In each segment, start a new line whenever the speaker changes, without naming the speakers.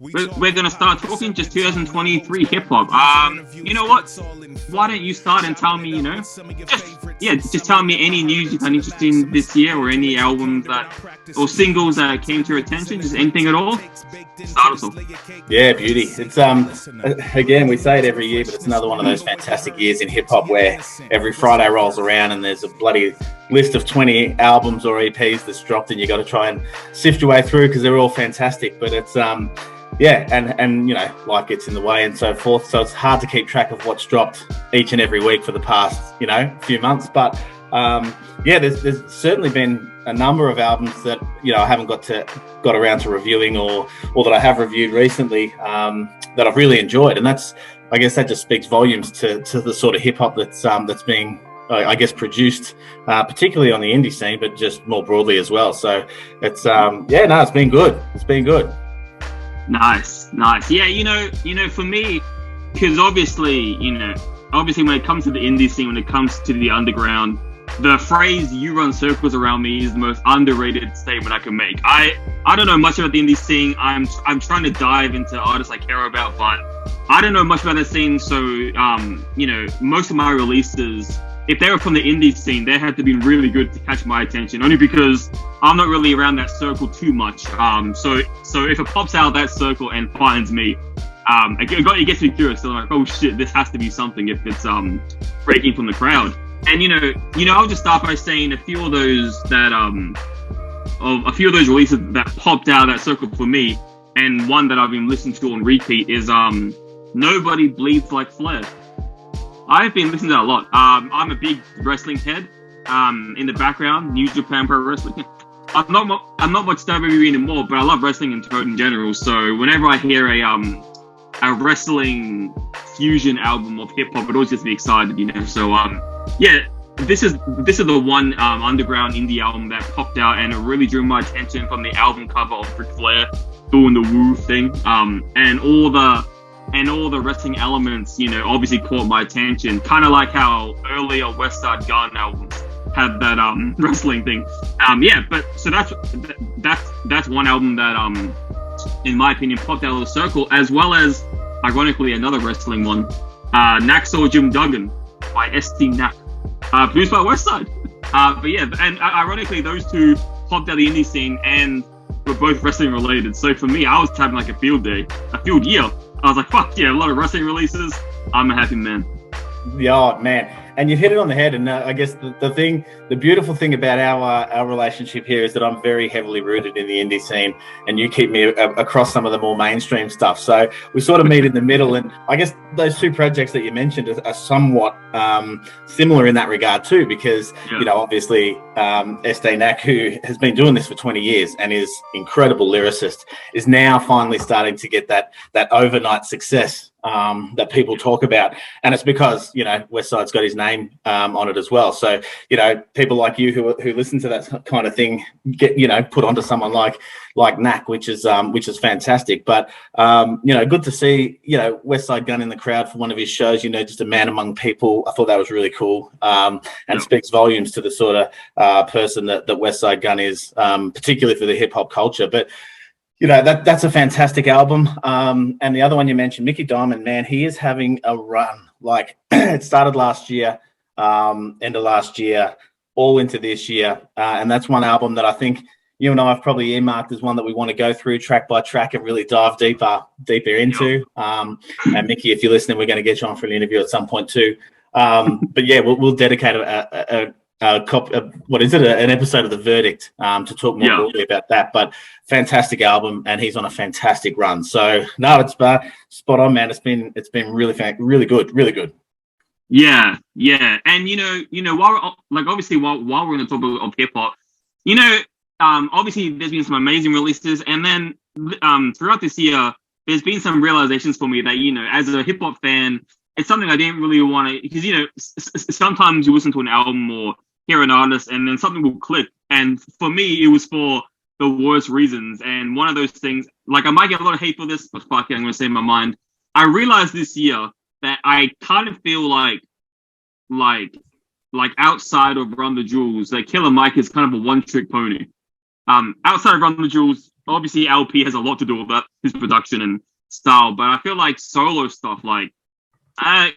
we're gonna start talking just 2023 hip hop. You know what? Why don't you start and tell me, just tell me any news you've had interest in this year, or any albums or singles that came to your attention, just anything at all. Start us off.
Yeah, beauty. It's again, we say it every year, but it's another one of those fantastic years in hip hop where every Friday rolls around and there's a bloody list of 20 albums or EPs that's dropped, and you got to try and sift your way through because they're all fantastic. But it's and life gets in the way and so forth, so it's hard to keep track of what's dropped each and every week for the past few months. But there's certainly been a number of albums that I haven't got around to reviewing, or that I have reviewed recently, that I've really enjoyed, and I guess that just speaks volumes to the sort of hip hop that's being produced, particularly on the indie scene, but just more broadly as well. So it's it's been good. It's been good.
Nice. Yeah, for me, because obviously when it comes to the indie scene, when it comes to the underground, the phrase "you run circles around me" is the most underrated statement I can make. I don't know much about the indie scene. I'm trying to dive into artists I care about, but I don't know much about that scene. So most of my releases, if they were from the indie scene, they had to be really good to catch my attention, only because I'm not really around that circle too much. So if it pops out of that circle and finds me, it gets me curious. So I'm like, oh shit, this has to be something if it's breaking from the crowd. And I'll just start by saying a few of those releases that popped out of that circle for me, and one that I've been listening to on repeat is Nobody Bleeds Like Flair. I've been listening to that a lot. I'm a big wrestling head. In the background, New Japan Pro Wrestling. I'm not much WWE anymore, but I love wrestling in general. So whenever I hear a wrestling fusion album of hip hop, it always gets me excited, So this is the one underground indie album that popped out, and it really drew my attention from the album cover of Ric Flair doing the woo thing, and all the wrestling elements, obviously caught my attention. Kind of like how earlier West Side Gun albums had that wrestling thing. But so that's one album that in my opinion popped out of the circle, as well as ironically another wrestling one, Naxo Jim Duggan by ST Knack, produced by Westside. And ironically those two popped out of the indie scene and were both wrestling related. So for me, I was having like a field year. I was like, fuck yeah, a lot of wrestling releases. I'm a happy man.
Yeah, man. And you've hit it on the head. And I guess the beautiful thing about our relationship here is that I'm very heavily rooted in the indie scene, and you keep me across some of the more mainstream stuff. So we sort of meet in the middle. And I guess those two projects that you mentioned are somewhat similar in that regard too, because, obviously ST Knack, who has been doing this for 20 years and is incredible lyricist, is now finally starting to get that overnight success that people talk about, and it's because Westside's got his name on it as well. So people like you who listen to that kind of thing get put onto someone like Knack, which is fantastic. But good to see Westside Gun in the crowd for one of his shows. Just a man among people. I thought that was really cool, and speaks volumes to the sort of person that Westside Gun is, particularly for the hip hop culture. But that's a fantastic album. And the other one you mentioned, Mickey Diamond, man, he is having a run. Like it started last year, end of last year, all into this year. And that's one album that I think you and I have probably earmarked as one that we want to go through track by track and really dive deeper into. And Mickey, if you're listening, we're going to get you on for an interview at some point too. But yeah, we'll dedicate an episode of The Verdict to talk more broadly about that. But fantastic album, and he's on a fantastic run. So no, it's spot on, man. It's been really good.
Yeah. And while we're going to talk about hip hop, obviously there's been some amazing releases, and then throughout this year there's been some realizations for me that as a hip hop fan, it's something I didn't really want to, because sometimes you listen to an album or hear an artist and then something will click, and for me it was for the worst reasons. And one of those things, like, I might get a lot of hate for this, but fuck it, I'm going to say my mind. I realized this year that I kind of feel like outside of Run the Jewels, that Killer Mike is kind of a one-trick pony. Outside of Run the Jewels, obviously LP has a lot to do with that, his production and style, but I feel like solo stuff, like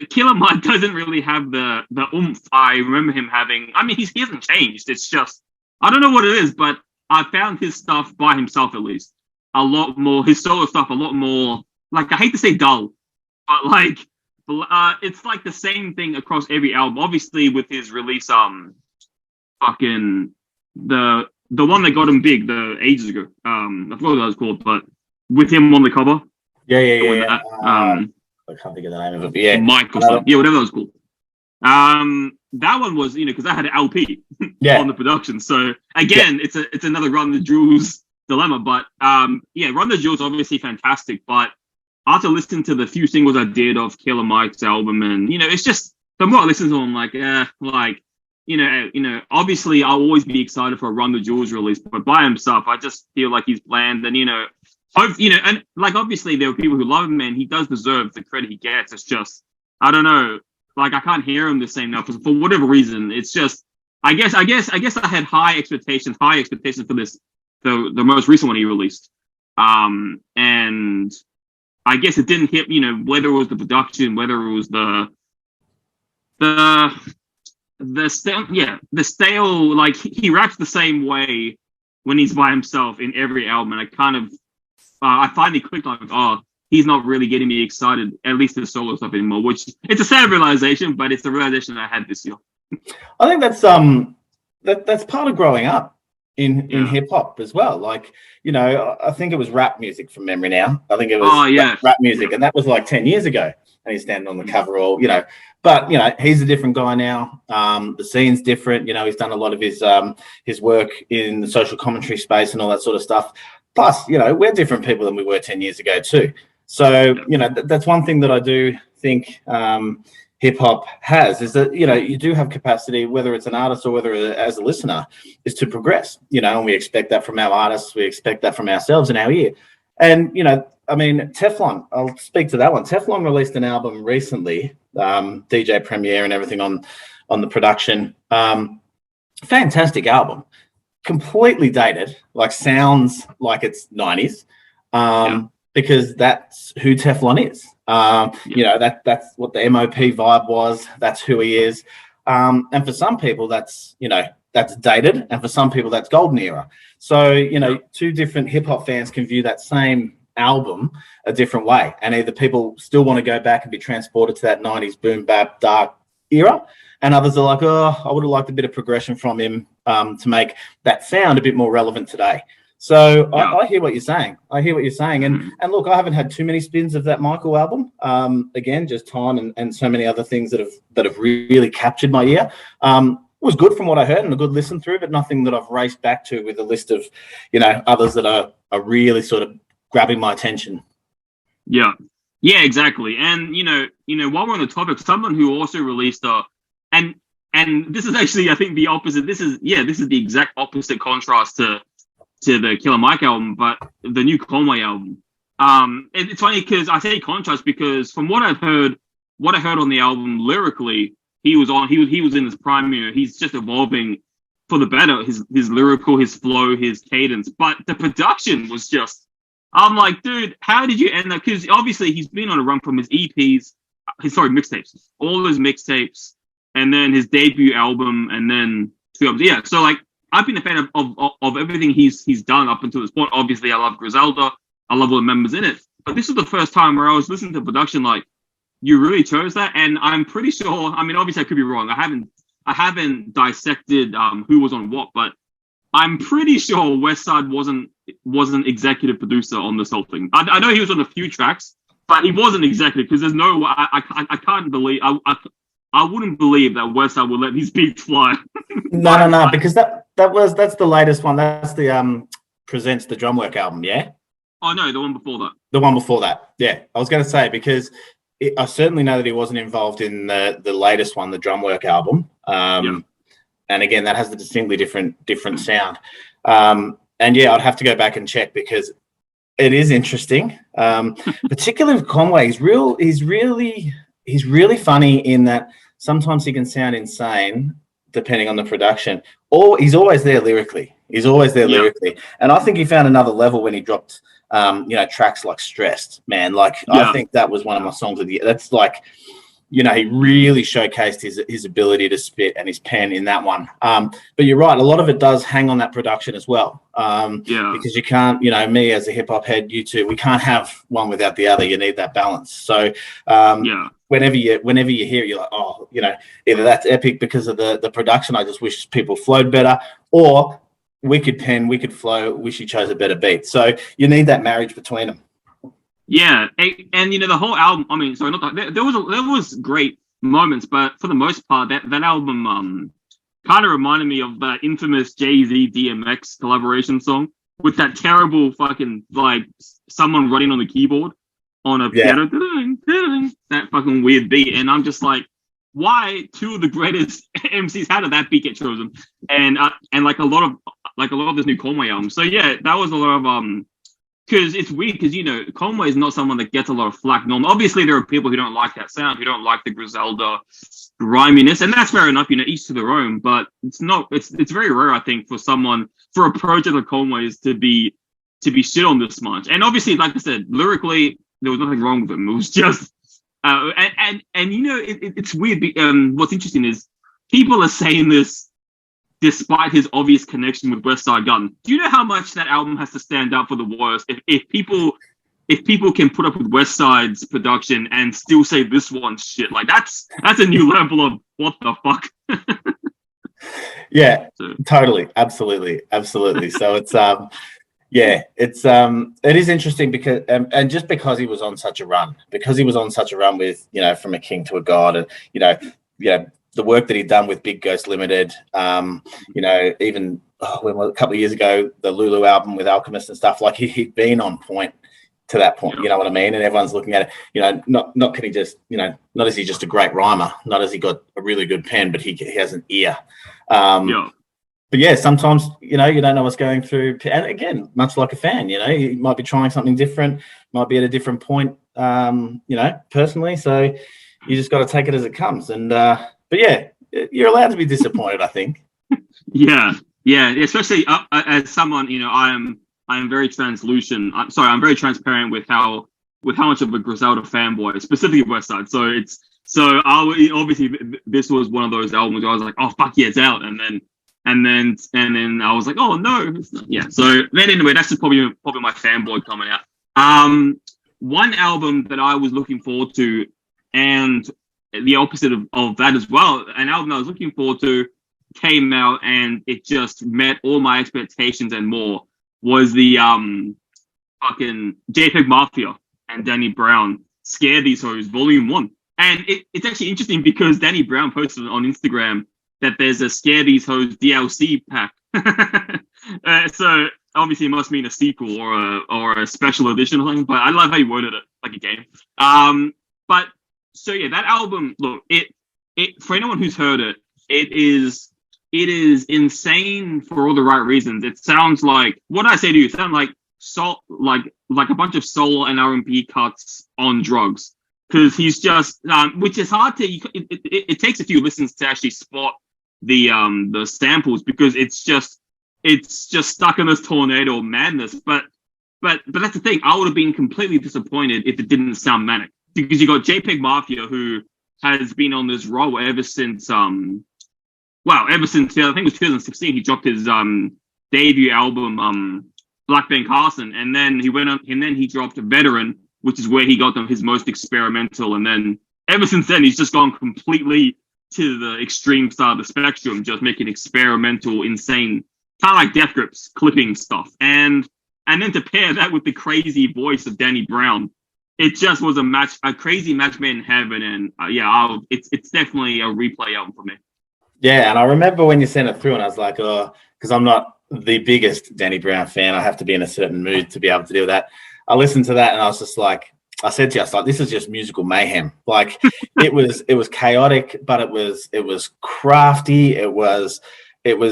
Killer Mike doesn't really have the oomph I remember him having. I mean, he hasn't changed. It's just, I don't know what it is, but I found his stuff by himself, at least, a lot more, his solo stuff, a lot more, like, I hate to say dull, but like, it's like the same thing across every album. Obviously, with his release, fucking, the one that got him big ages ago. I forgot what that was called, but with him on the cover.
Yeah. I can't think of the name of it, but yeah.
Mike or something. Yeah, whatever that was called. That one was, because I had an LP on the production. So again, it's another Run the Jewels dilemma. But Run the Jewels obviously fantastic. But after listening to the few singles I did of Killer Mike's album, and it's just the more I listen to him, obviously I'll always be excited for a Run the Jewels release, but by himself, I just feel like he's bland, and and like obviously there are people who love him, and he does deserve the credit he gets. It's just, I don't know, like I can't hear him the same now for whatever reason. It's just, I guess I had high expectations for this, the most recent one he released, and I guess it didn't hit, whether it was the production, whether it was the stale, like he raps the same way when he's by himself in every album, and I kind of I finally clicked on, he's not really getting me excited, at least the solo stuff anymore, which it's a sad realization, but it's the realization I had this year.
I think that's that's part of growing up in hip hop as well. Like, I think it was rap music from memory now. I think it was rap music, and that was like 10 years ago. And he's standing on the cover, but he's a different guy now. The scene's different. He's done a lot of his work in the social commentary space and all that sort of stuff. Plus, we're different people than we were 10 years ago too. So, that's one thing that I do think hip hop has, is that, you do have capacity, whether it's an artist or whether as a listener, is to progress, and we expect that from our artists. We expect that from ourselves and our ear. And, I mean, Teflon, I'll speak to that one. Teflon released an album recently, DJ Premier and everything on the production. Fantastic album. Completely dated, like sounds like it's 90s, because that's who Teflon is. That's what the MOP vibe was. That's who he is. And for some people, that's dated. And for some people, that's golden era. So, two different hip hop fans can view that same album a different way. And either people still want to go back and be transported to that 90s boom bap dark era, and others are like, I would have liked a bit of progression from him to make that sound a bit more relevant today. So I hear what you're saying. And look, I haven't had too many spins of that Michael album. Again, just time and so many other things that have really captured my ear. It was good from what I heard and a good listen through, but nothing that I've raced back to with a list of, others that are really sort of grabbing my attention.
Yeah, exactly. And while we're on the topic, someone who also released and this is actually, I think, the opposite. This is the exact opposite contrast to the Killer Mike album, but the new Conway album. It's funny because I say contrast because from what I heard on the album lyrically, he was in his prime. He's just evolving for the better. His lyrical, his flow, his cadence, but the production was just. I'm like, dude, how did you end up? Because obviously he's been on a run from his EPs, mixtapes, all his mixtapes, and then his debut album, and then 2 albums. Yeah, so like I've been a fan of everything he's done up until this point. Obviously, I love Griselda, I love all the members in it, but this is the first time where I was listening to production like, you really chose that, and I'm pretty sure. I mean, obviously, I could be wrong. I haven't dissected who was on what, but I'm pretty sure Westside wasn't executive producer on this whole thing. I know he was on a few tracks, but he wasn't executive because there's no. I can't believe. I wouldn't believe that Westside would let these beats fly.
No, because that's the latest one. That's the Presents the Drumwork album, yeah.
Oh no, the one before that.
The one before that, yeah. I was going to say because I certainly know that he wasn't involved in the latest one, the Drumwork album. And again, that has a distinctly different sound. And yeah, I'd have to go back and check because it is interesting. Particularly with Conway, he's really funny in that sometimes he can sound insane, depending on the production. Or he's always there lyrically. He's always there lyrically. And I think he found another level when he dropped, tracks like Stressed, man. Like, I think that was one of my songs of the year. That's like, he really showcased his ability to spit and his pen in that one. But you're right, a lot of it does hang on that production as well. Because you can't, me as a hip hop head, you too, we can't have one without the other. You need that balance. So whenever you hear it, you're like, oh, either that's epic because of the production. I just wish people flowed better, or wicked pen, wicked flow. Wish he chose a better beat. So you need that marriage between them.
Yeah, and the whole album. I mean, sorry, not that, there was great moments, but for the most part, that album kind of reminded me of that infamous Jay-Z DMX collaboration song with that terrible fucking like someone running on the keyboard on a piano, that fucking weird beat, and I'm just like, why two of the greatest MCs? How did that beat get chosen? And like a lot of this new Conway album. So yeah, that was a lot of because it's weird because Conway is not someone that gets a lot of flack. Obviously there are people who don't like that sound, who don't like the Griselda griminess, and that's fair enough. Each to their own. But it's very rare, I think, for a project like Conway's to be shit on this much. And obviously, like I said, lyrically there was nothing wrong with him. It was just it's weird. What's interesting is people are saying this despite his obvious connection with West Side Gun. Do you know how much that album has to stand out for the worst? If people can put up with West Side's production and still say this one's shit, like that's a new level of what the fuck.
Yeah, totally, absolutely. So it's it is interesting because and just because he was on such a run, with From a King to a God, and the work that he'd done with Big Ghost Limited, even a couple of years ago, the Lulu album with Alchemist and stuff, like he'd been on point to that point, you know what I mean? And everyone's looking at it, not can he just, not is he just a great rhymer, not has he got a really good pen, but he has an ear. But yeah, sometimes, you don't know what's going through. And again, much like a fan, you might be trying something different, might be at a different point, personally. So you just got to take it as it comes. And, but yeah, you're allowed to be disappointed, I think.
Yeah, especially as someone, I am very translucent. I'm very transparent with how much of a Griselda fanboy, specifically West Side. Obviously this was one of those albums where I was like, oh fuck yeah, it's out, and then I was like, oh no, it's not. Yeah. So then anyway, that's just probably my fanboy coming out. One album that I was looking forward to, and the opposite of that as well, an album I was looking forward to came out and it just met all my expectations and more, was the fucking JPEG Mafia and Danny Brown Scare These Hoes Volume 1. And it's actually interesting because Danny Brown posted on Instagram that there's a Scare These Hoes DLC pack. So obviously it must mean a sequel or a special edition or something, but I love how you worded it like a game. But so yeah, that album, look, it for anyone who's heard it, it is insane for all the right reasons. It sounds like, what did I say to you? It sounds like like a bunch of soul and R&B cuts on drugs. Because he's just, which is hard to, it takes a few listens to actually spot the samples, because it's just stuck in this tornado of madness. But that's the thing. I would have been completely disappointed if it didn't sound manic, because you got JPEG Mafia, who has been on this roll ever since I think it was 2016. He dropped his debut album, Black Ben Carson, and then he dropped Veteran, which is where he got his most experimental. And then ever since then, he's just gone completely to the extreme side of the spectrum, just making experimental, insane, kind of like Death Grips clipping stuff. And then to pair that with the crazy voice of Danny Brown, it just was a crazy match made in heaven. And it's definitely a replay album for me.
Yeah, and I remember when you sent it through, and I was like, oh, because I'm not the biggest Danny Brown fan. I have to be in a certain mood to be able to do that. I listened to that and I was just like, I said to you, I was like, this is just musical mayhem. Like it was chaotic, but it was crafty. It was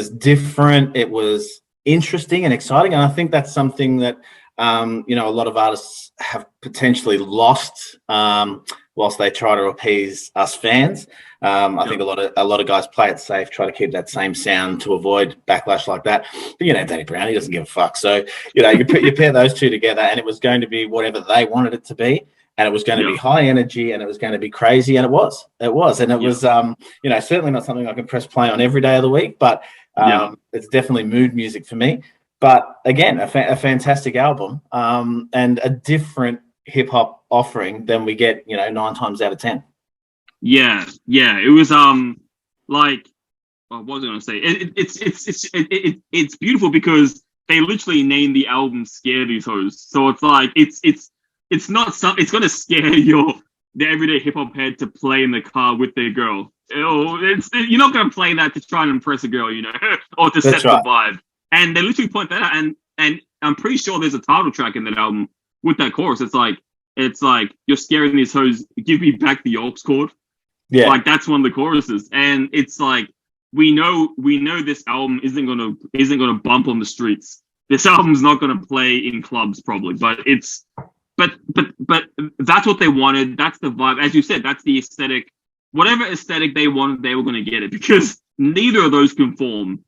different. It was interesting and exciting. And I think that's something that, a lot of artists have potentially lost, whilst they try to appease us fans. I think a lot of guys play it safe, try to keep that same sound to avoid backlash like that. But Danny Brown, he doesn't give a fuck. So you pair those two together, and it was going to be whatever they wanted it to be, and it was going to be high energy, and it was going to be crazy, and it was, and it was certainly not something I can press play on every day of the week, but it's definitely mood music for me. But again, a fantastic album, and a different hip hop offering than we get 9 times out of 10. Yeah,
it was like, what was I going to say? It's beautiful because they literally named the album "Scare These Hoes," so it's like it's not something. It's going to scare the everyday hip hop head to play in the car with their girl. You're not going to play that to try and impress a girl, or to set the vibe. And they literally point that out, and I'm pretty sure there's a title track in that album with that chorus. It's like you're scaring these hoes. Give me back the aux chord. Yeah, like that's one of the choruses, and it's like we know this album isn't gonna bump on the streets. This album's not gonna play in clubs probably, but that's what they wanted. That's the vibe, as you said. That's the aesthetic. Whatever aesthetic they wanted, they were gonna get it because neither of those conform.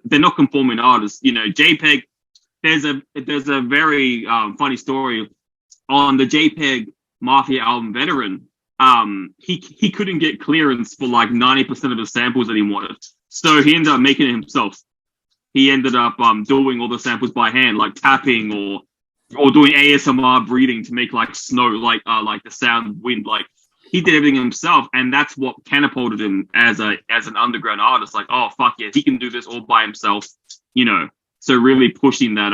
They're not conforming artists. JPEG. There's a very funny story on the JPEG Mafia album Veteran. He couldn't get clearance for like 90% of the samples that he wanted, so he ended up making it himself. He ended up doing all the samples by hand, like tapping or doing ASMR breathing to make like snow, like the sound wind. Like he did everything himself, and that's what catapulted him as an underground artist. Like, oh fuck yeah, he can do this all by himself. So really pushing that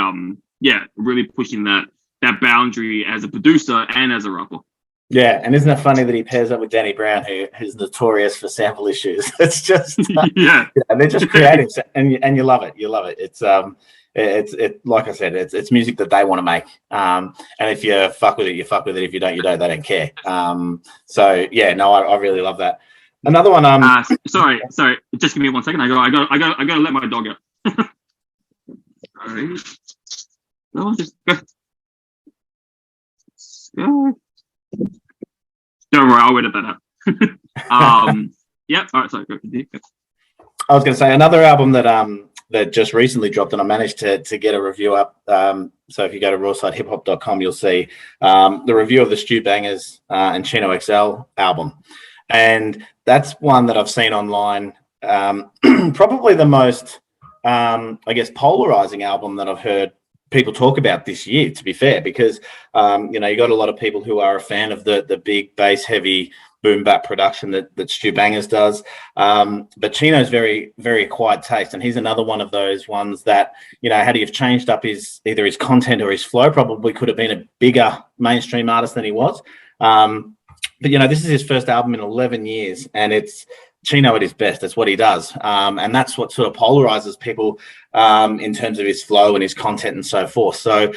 that boundary as a producer and as a rapper.
Yeah, and isn't it funny that he pairs up with Danny Brown, who's notorious for sample issues? It's just they're just creative, and you love it. You love it. It's like I said, it's music that they want to make. And if you fuck with it, you fuck with it. If you don't, you don't. They don't care. So yeah, no, I really love that. Another one.
Sorry. Just give me 1 second. I gotta let my dog out. Sorry. No, just go. Don't worry, I'll edit that out. Yeah. All right. Sorry. Go.
I was going to say another album that just recently dropped, and I managed to get a review up. So if you go to rawsidehiphop.com, you'll see the review of the Stu Bangers and Chino XL album, and that's one that I've seen online. Probably the most, I guess, polarizing album that I've heard people talk about this year, to be fair, because you got a lot of people who are a fan of the big bass heavy boom bap production that Stu Bangers does, but Chino's very, very acquired taste, and he's another one of those ones that had he have changed up either his content or his flow, probably could have been a bigger mainstream artist than he was. But this is his first album in 11 years, and it's Chino at his best. That's what he does, and that's what sort of polarizes people in terms of his flow and his content and so forth. So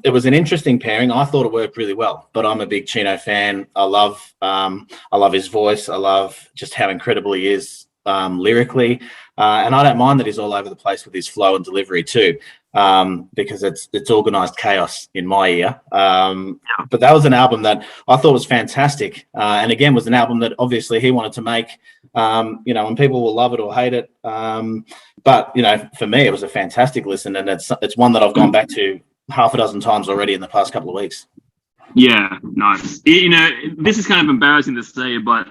it was an interesting pairing. I thought it worked really well, but I'm a big Chino fan. I love his voice. I love just how incredible he is lyrically, and I don't mind that he's all over the place with his flow and delivery too, because it's organized chaos in my ear. But that was an album that I thought was fantastic, and again was an album that obviously he wanted to make. And people will love it or hate it, but for me it was a fantastic listen, and it's one that I've gone back to half a dozen times already in the past couple of weeks.
Yeah, nice. This is kind of embarrassing to say, but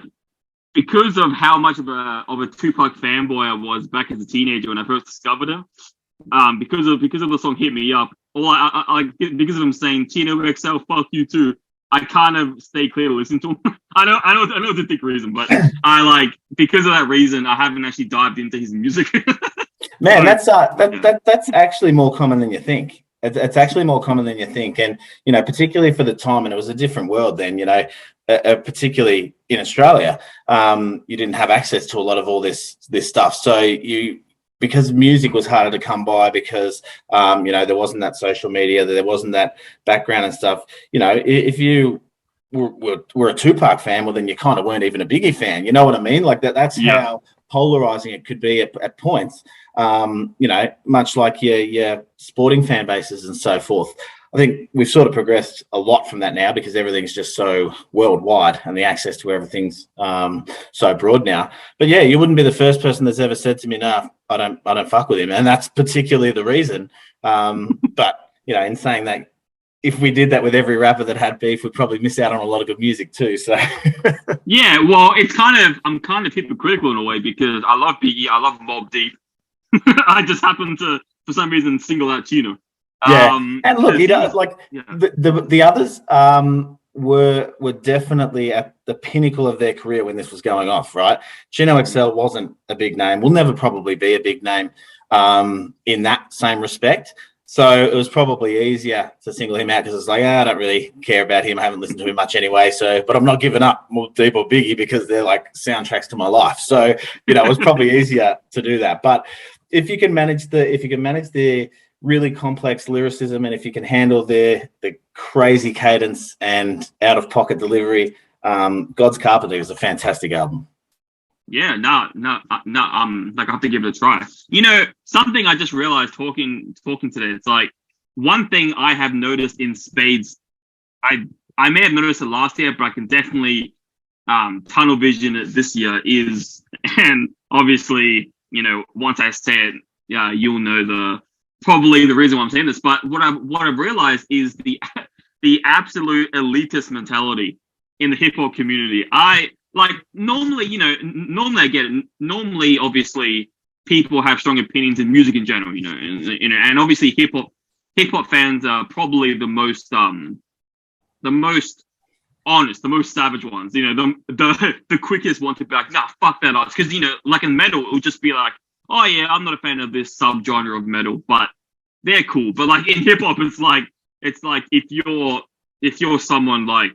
because of how much of a Tupac fanboy I was back as a teenager when I first discovered him, because of the song "Hit Me Up," or because of him saying "Chino XL, fuck you too," I kind of stay clear to listen to him. I know it's a thick reason, but because of that reason, I haven't actually dived into his music.
Man, that's actually more common than you think. It's actually more common than you think, and particularly for the time, and it was a different world then. Particularly in Australia, you didn't have access to a lot of all this stuff, so because music was harder to come by, because there wasn't that social media, there wasn't that background and stuff. If you were a Tupac fan, well, then you kind of weren't even a Biggie fan. You know what I mean? Like that's how polarizing it could be at points. Much like your sporting fan bases and so forth. I think we've sort of progressed a lot from that now because everything's just so worldwide and the access to everything's so broad now. But yeah, you wouldn't be the first person that's ever said to me, "No, I don't fuck with him," and that's particularly the reason. But in saying that, if we did that with every rapper that had beef, we'd probably miss out on a lot of good music too. So
yeah, well, I'm kind of hypocritical in a way because I love Biggie, I love Mobb Deep. I just happen to, for some reason, single out Chino.
Yeah, and look, he does the others were definitely at the pinnacle of their career when this was going off, right? Chino XL wasn't a big name, will never probably be a big name in that same respect. So it was probably easier to single him out because it's like, I don't really care about him. I haven't listened to him much anyway. So, but I'm not giving up Mobb Deep or Biggie because they're like soundtracks to my life. So it was probably easier to do that. But if you can manage the really complex lyricism, and if you can handle the crazy cadence and out of pocket delivery, God's Carpenter is a fantastic album.
Yeah, no. Like I have to give it a try. Something I just realized talking today. It's like one thing I have noticed in spades. I may have noticed it last year, but I can definitely tunnel vision it this year. And obviously, once I say it, you'll know probably the reason why I'm saying this. But what I've realized is the absolute elitist mentality in the hip hop community. Normally I get it. Normally, obviously, people have strong opinions in music in general, and obviously hip hop fans are probably the most honest, the most savage ones, the quickest one to be like, nah, fuck that artist. Because, like in metal, it would just be like, oh yeah, I'm not a fan of this subgenre of metal, but they're cool. But like in hip hop, it's like if you're someone like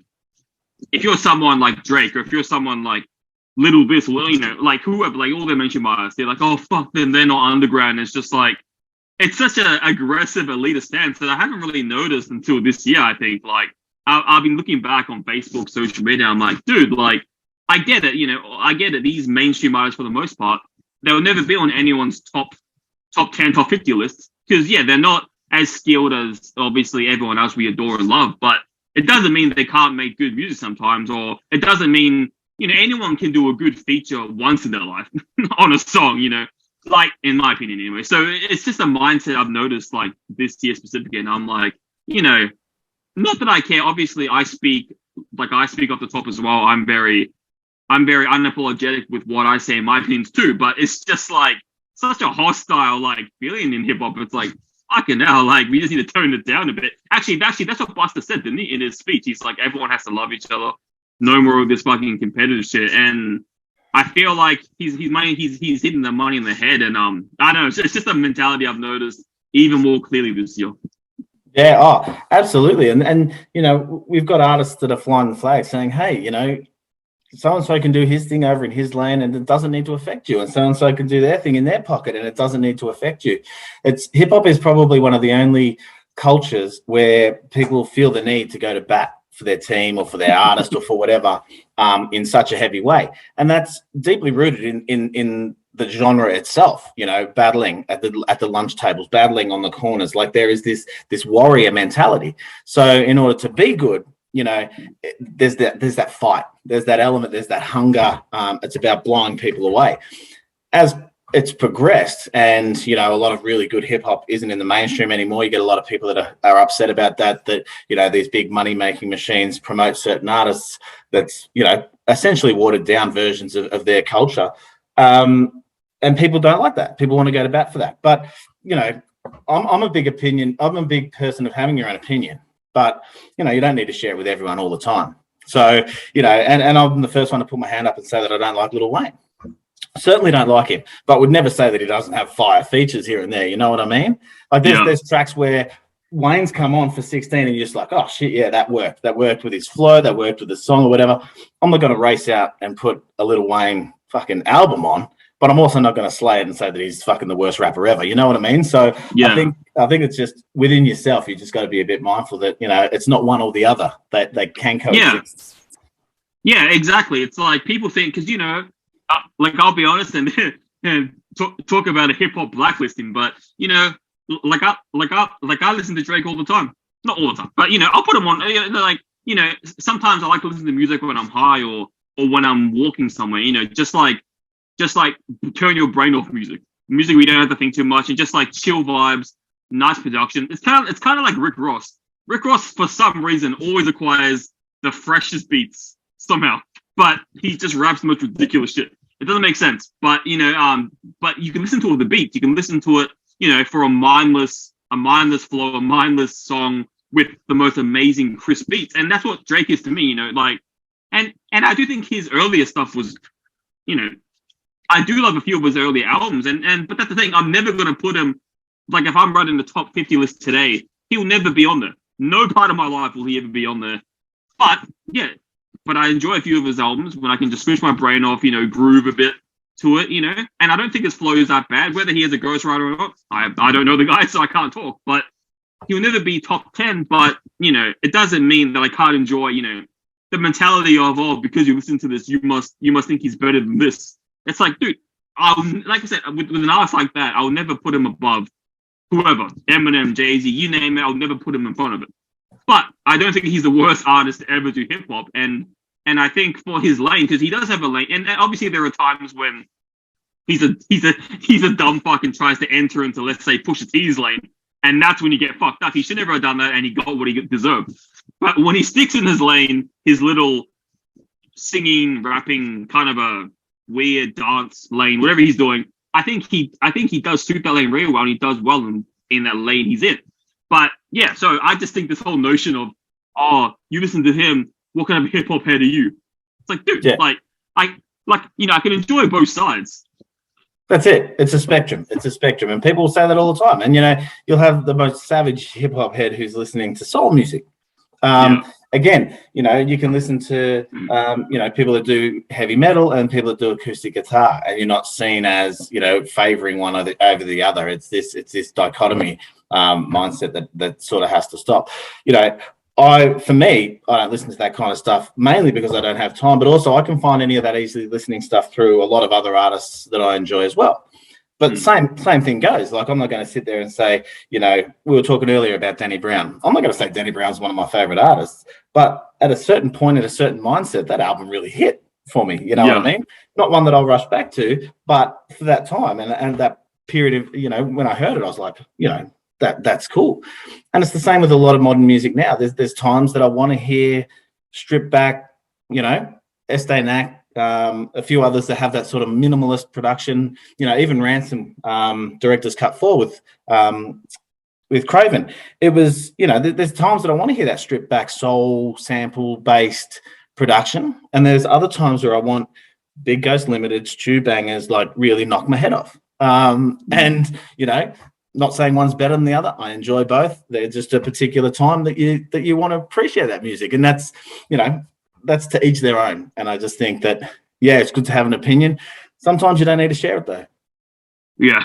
Drake, or if you're someone like Little This, well, like whoever, like all their mention artists, they're like, oh fuck them, they're not underground. It's just like, it's such an aggressive elitist stance that I haven't really noticed until this year. I think I've been looking back on Facebook, social media. I'm like, dude, like I get it, I get it. These mainstream artists, for the most part, they'll never be on anyone's top 10, top 50 lists because they're not as skilled as obviously everyone else we adore and love, but it doesn't mean they can't make good music sometimes, or it doesn't mean, anyone can do a good feature once in their life on a song, like in my opinion anyway. So it's just a mindset I've noticed like this year specifically. And I'm like, not that I care. Obviously I speak off the top as well. I'm very unapologetic with what I say in my opinions too, but it's just like such a hostile like feeling in hip hop. It's like, fucking hell, like we just need to tone it down a bit. Actually, that's what Busta said, didn't he, in his speech? He's like, everyone has to love each other. No more of this fucking competitive shit. And I feel like he's hitting the money in the head. And I don't know, it's just a mentality I've noticed even more clearly this year.
Yeah, oh, absolutely. And we've got artists that are flying the flag saying, hey, so-and-so can do his thing over in his lane and it doesn't need to affect you. And so-and-so can do their thing in their pocket and it doesn't need to affect you. Hip-hop is probably one of the only cultures where people feel the need to go to bat for their team or for their artist or for whatever in such a heavy way. And that's deeply rooted in the genre itself, battling at the lunch tables, battling on the corners. Like there is this warrior mentality. So in order to be good, there's that fight, there's that element, there's that hunger. It's about blowing people away. As it's progressed, and a lot of really good hip hop isn't in the mainstream anymore. You get a lot of people that are upset about that these big money making machines promote certain artists. That's essentially watered down versions of their culture, and people don't like that. People want to go to bat for that. But I'm a big person of having your own opinion. But, you don't need to share it with everyone all the time. So, and I'm the first one to put my hand up and say that I don't like Lil Wayne. Certainly don't like him, but would never say that he doesn't have fire features here and there. You know what I mean? Like there's tracks where Wayne's come on for 16 and you're just like, oh, shit, yeah, that worked. That worked with his flow. That worked with the song or whatever. I'm not going to race out and put a Lil Wayne fucking album on, but I'm also not going to slay it and say that he's fucking the worst rapper ever. You know what I mean? So I think it's just within yourself. You just got to be a bit mindful that, it's not one or the other. They can coexist.
Yeah, exactly. It's like people think, because, I'll be honest and talk about a hip hop blacklisting, but, like I listen to Drake all the time. not all the time, but I'll put them on. Like sometimes I like to listen to music when I'm high or when I'm walking somewhere. Just like turn your brain off music. Music we don't have to think too much, and just like chill vibes, nice production. It's kind of like Rick Ross. Rick Ross, for some reason, always acquires the freshest beats somehow, but he just raps the most ridiculous shit. It doesn't make sense, but but you can listen to all the beats. You can listen to it, for a mindless flow, a mindless song with the most amazing crisp beats, and that's what Drake is to me. Like, and I do think his earlier stuff was, I do love a few of his earlier albums, but that's the thing. I'm never gonna put him, like, if I'm writing the top 50 list today, he'll never be on there. No part of my life will he ever be on there. But I enjoy a few of his albums when I can just switch my brain off, groove a bit to it, and I don't think his flow is that bad. Whether he has a ghostwriter or not, I don't know the guy, so I can't talk. But he'll never be top 10. But it doesn't mean that I can't enjoy, the mentality of, because you listen to this, you must think he's better than this. It's like, dude, like I said, with an artist like that, I'll never put him above whoever, Eminem, Jay-Z, you name it. I'll never put him in front of it. But I don't think he's the worst artist to ever do hip hop, and I think for his lane, because he does have a lane, and obviously there are times when he's a dumb fuck and tries to enter into, let's say, Pusha T's lane, and that's when you get fucked up. He should never have done that, and he got what he deserved. But when he sticks in his lane, his little singing, rapping, kind of a weird dance lane, whatever he's doing, I think he does suit that lane really well, and he does well in that lane he's in. But yeah, so I just think this whole notion of, you listen to him, what kind of hip hop head are you? It's like, dude, I can enjoy both sides.
That's it. It's a spectrum. And people say that all the time. And you'll have the most savage hip hop head who's listening to soul music. Again, you can listen to people that do heavy metal and people that do acoustic guitar, and you're not seen as favoring one over the other. It's this dichotomy mindset that sort of has to stop. I don't listen to that kind of stuff mainly because I don't have time, but also I can find any of that easily listening stuff through a lot of other artists that I enjoy as well. But same thing goes. Like, I'm not going to sit there and say, we were talking earlier about Danny Brown. I'm not going to say Danny Brown's one of my favorite artists, but at a certain point, at a certain mindset, that album really hit for me. You know what I mean? Not one that I'll rush back to, but for that time and that period of, when I heard it, I was like, that's cool. And it's the same with a lot of modern music now. There's times that I want to hear stripped back, Estee Nack, a few others that have that sort of minimalist production, even Ransom, director's cut 4 with Craven. It was, there's times that I want to hear that stripped back soul sample based production. And there's other times where I want Big Ghost Limited, Stu bangers, like really knock my head off. And, not saying one's better than the other. I enjoy both. They're just a particular time that you want to appreciate that music. And that's, that's to each their own. And I just think that, it's good to have an opinion. Sometimes you don't need to share it though.
Yeah.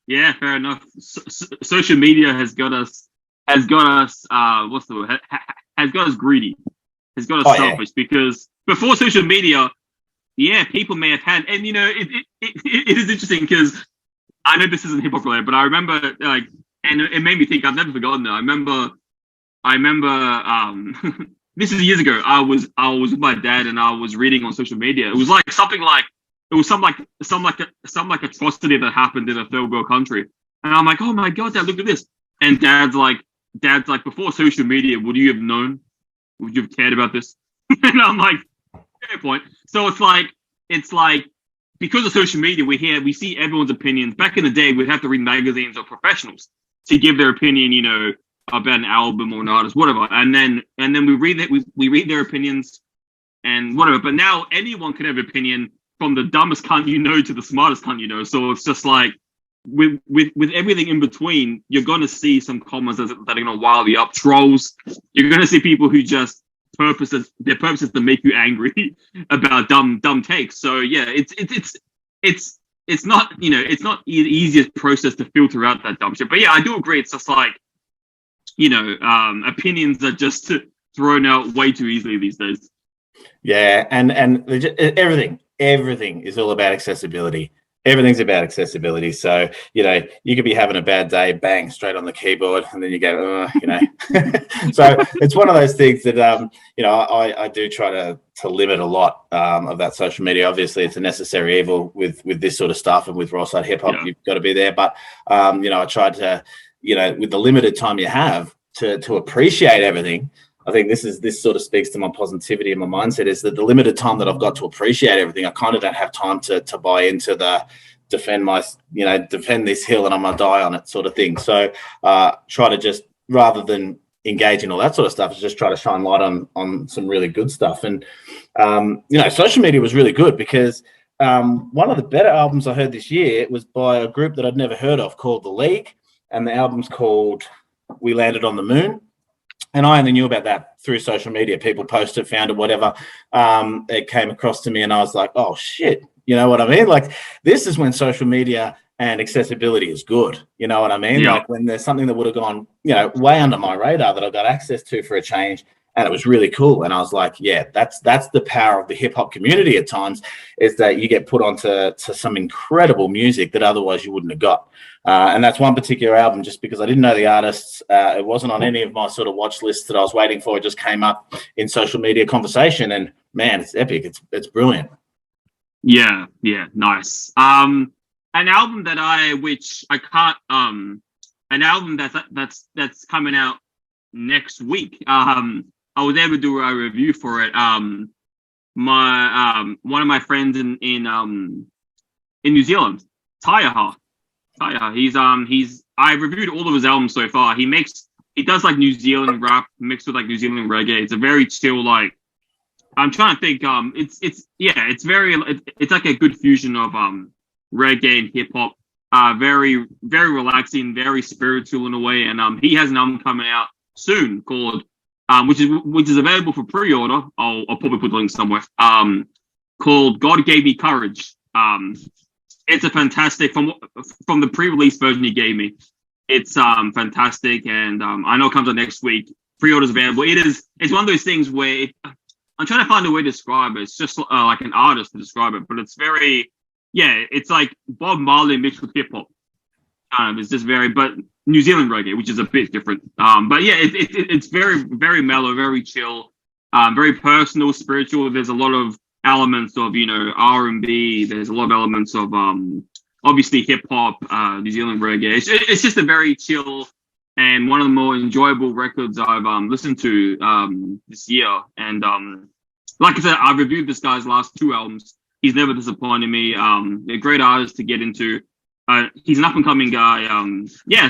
Yeah, fair enough. Social media has got us, what's the word? Has got us greedy. Has got us selfish because before social media, people may have had, and it is interesting because I know this isn't hip hop related, but I remember and it made me think. I've never forgotten that. I remember. This is years ago. I was with my dad and I was reading on social media. It was some atrocity that happened in a third world country, and I'm like, oh my god, Dad, look at this. And Dad's like, before social media, would you have known? Would you have cared about this? And I'm like, fair point. So it's like. Because of social media, we see everyone's opinions. Back in the day, we'd have to read magazines or professionals to give their opinion, about an album or an artist, whatever. And then we read that we read their opinions and whatever. But now anyone can have an opinion, from the dumbest cunt to the smartest cunt. So it's just like with everything in between, you're gonna see some comments that are gonna wild you up, trolls. You're gonna see people who just their purpose is to make you angry about dumb takes. So it's not it's not the easiest process to filter out that dumb shit. But I do agree. It's just like opinions are just thrown out way too easily these days.
Yeah, and everything is all about accessibility. Everything's about accessibility. So, you could be having a bad day, bang, straight on the keyboard, and then you go, So it's one of those things that, I do try to limit a lot of that social media. Obviously, it's a necessary evil with this sort of stuff, and with raw side hip hop, you've got to be there. But, I tried to, with the limited time you have to appreciate everything. I think this sort of speaks to my positivity and my mindset, is that the limited time that I've got to appreciate everything, I kind of don't have time to buy into the defend this hill and I'm going to die on it sort of thing. So try to just, rather than engage in all that sort of stuff, just try to shine light on some really good stuff. And, social media was really good because one of the better albums I heard this year was by a group that I'd never heard of called The League. And the album's called We Landed on the Moon. And I only knew about that through social media. People posted, found it, whatever. It came across to me and I was like, oh, shit. You know what I mean? Like, this is when social media and accessibility is good. You know what I mean?
Yeah.
Like, when there's something that would have gone, way under my radar that I got access to for a change, and it was really cool. And I was like, yeah, that's the power of the hip hop community at times, is that you get put onto some incredible music that otherwise you wouldn't have got. And that's one particular album, just because I didn't know the artists. It wasn't on any of my sort of watch lists that I was waiting for. It just came up in social media conversation, and man, it's epic. It's brilliant.
Yeah, nice. An album that's coming out next week. I was able to do a review for it. One of my friends in New Zealand, Taiaha. I've reviewed all of his albums so far. He does like New Zealand rap mixed with like New Zealand reggae. It's a very chill, like, I'm trying to think. It's like a good fusion of reggae and hip hop. Very, very relaxing, very spiritual in a way. And he has an album coming out soon called which is available for pre-order. I'll probably put the link somewhere. Called God Gave Me Courage. It's a fantastic, from the pre-release version he gave me. It's fantastic, and I know it comes out next week. Pre-order's available. It's one of those things where I'm trying to find a way to describe it. It's just like an artist to describe it, but it's very, it's like Bob Marley mixed with hip hop. It's just but New Zealand reggae, which is a bit different. But yeah, it's very, very mellow, very chill, very personal, spiritual. There's a lot of elements of, R&B. There's a lot of elements of obviously hip hop, New Zealand reggae. It's just a very chill and one of the more enjoyable records I've listened to this year. And like I said, I've reviewed this guy's last two albums. He's never disappointed me. A great artist to get into. He's an up and coming guy.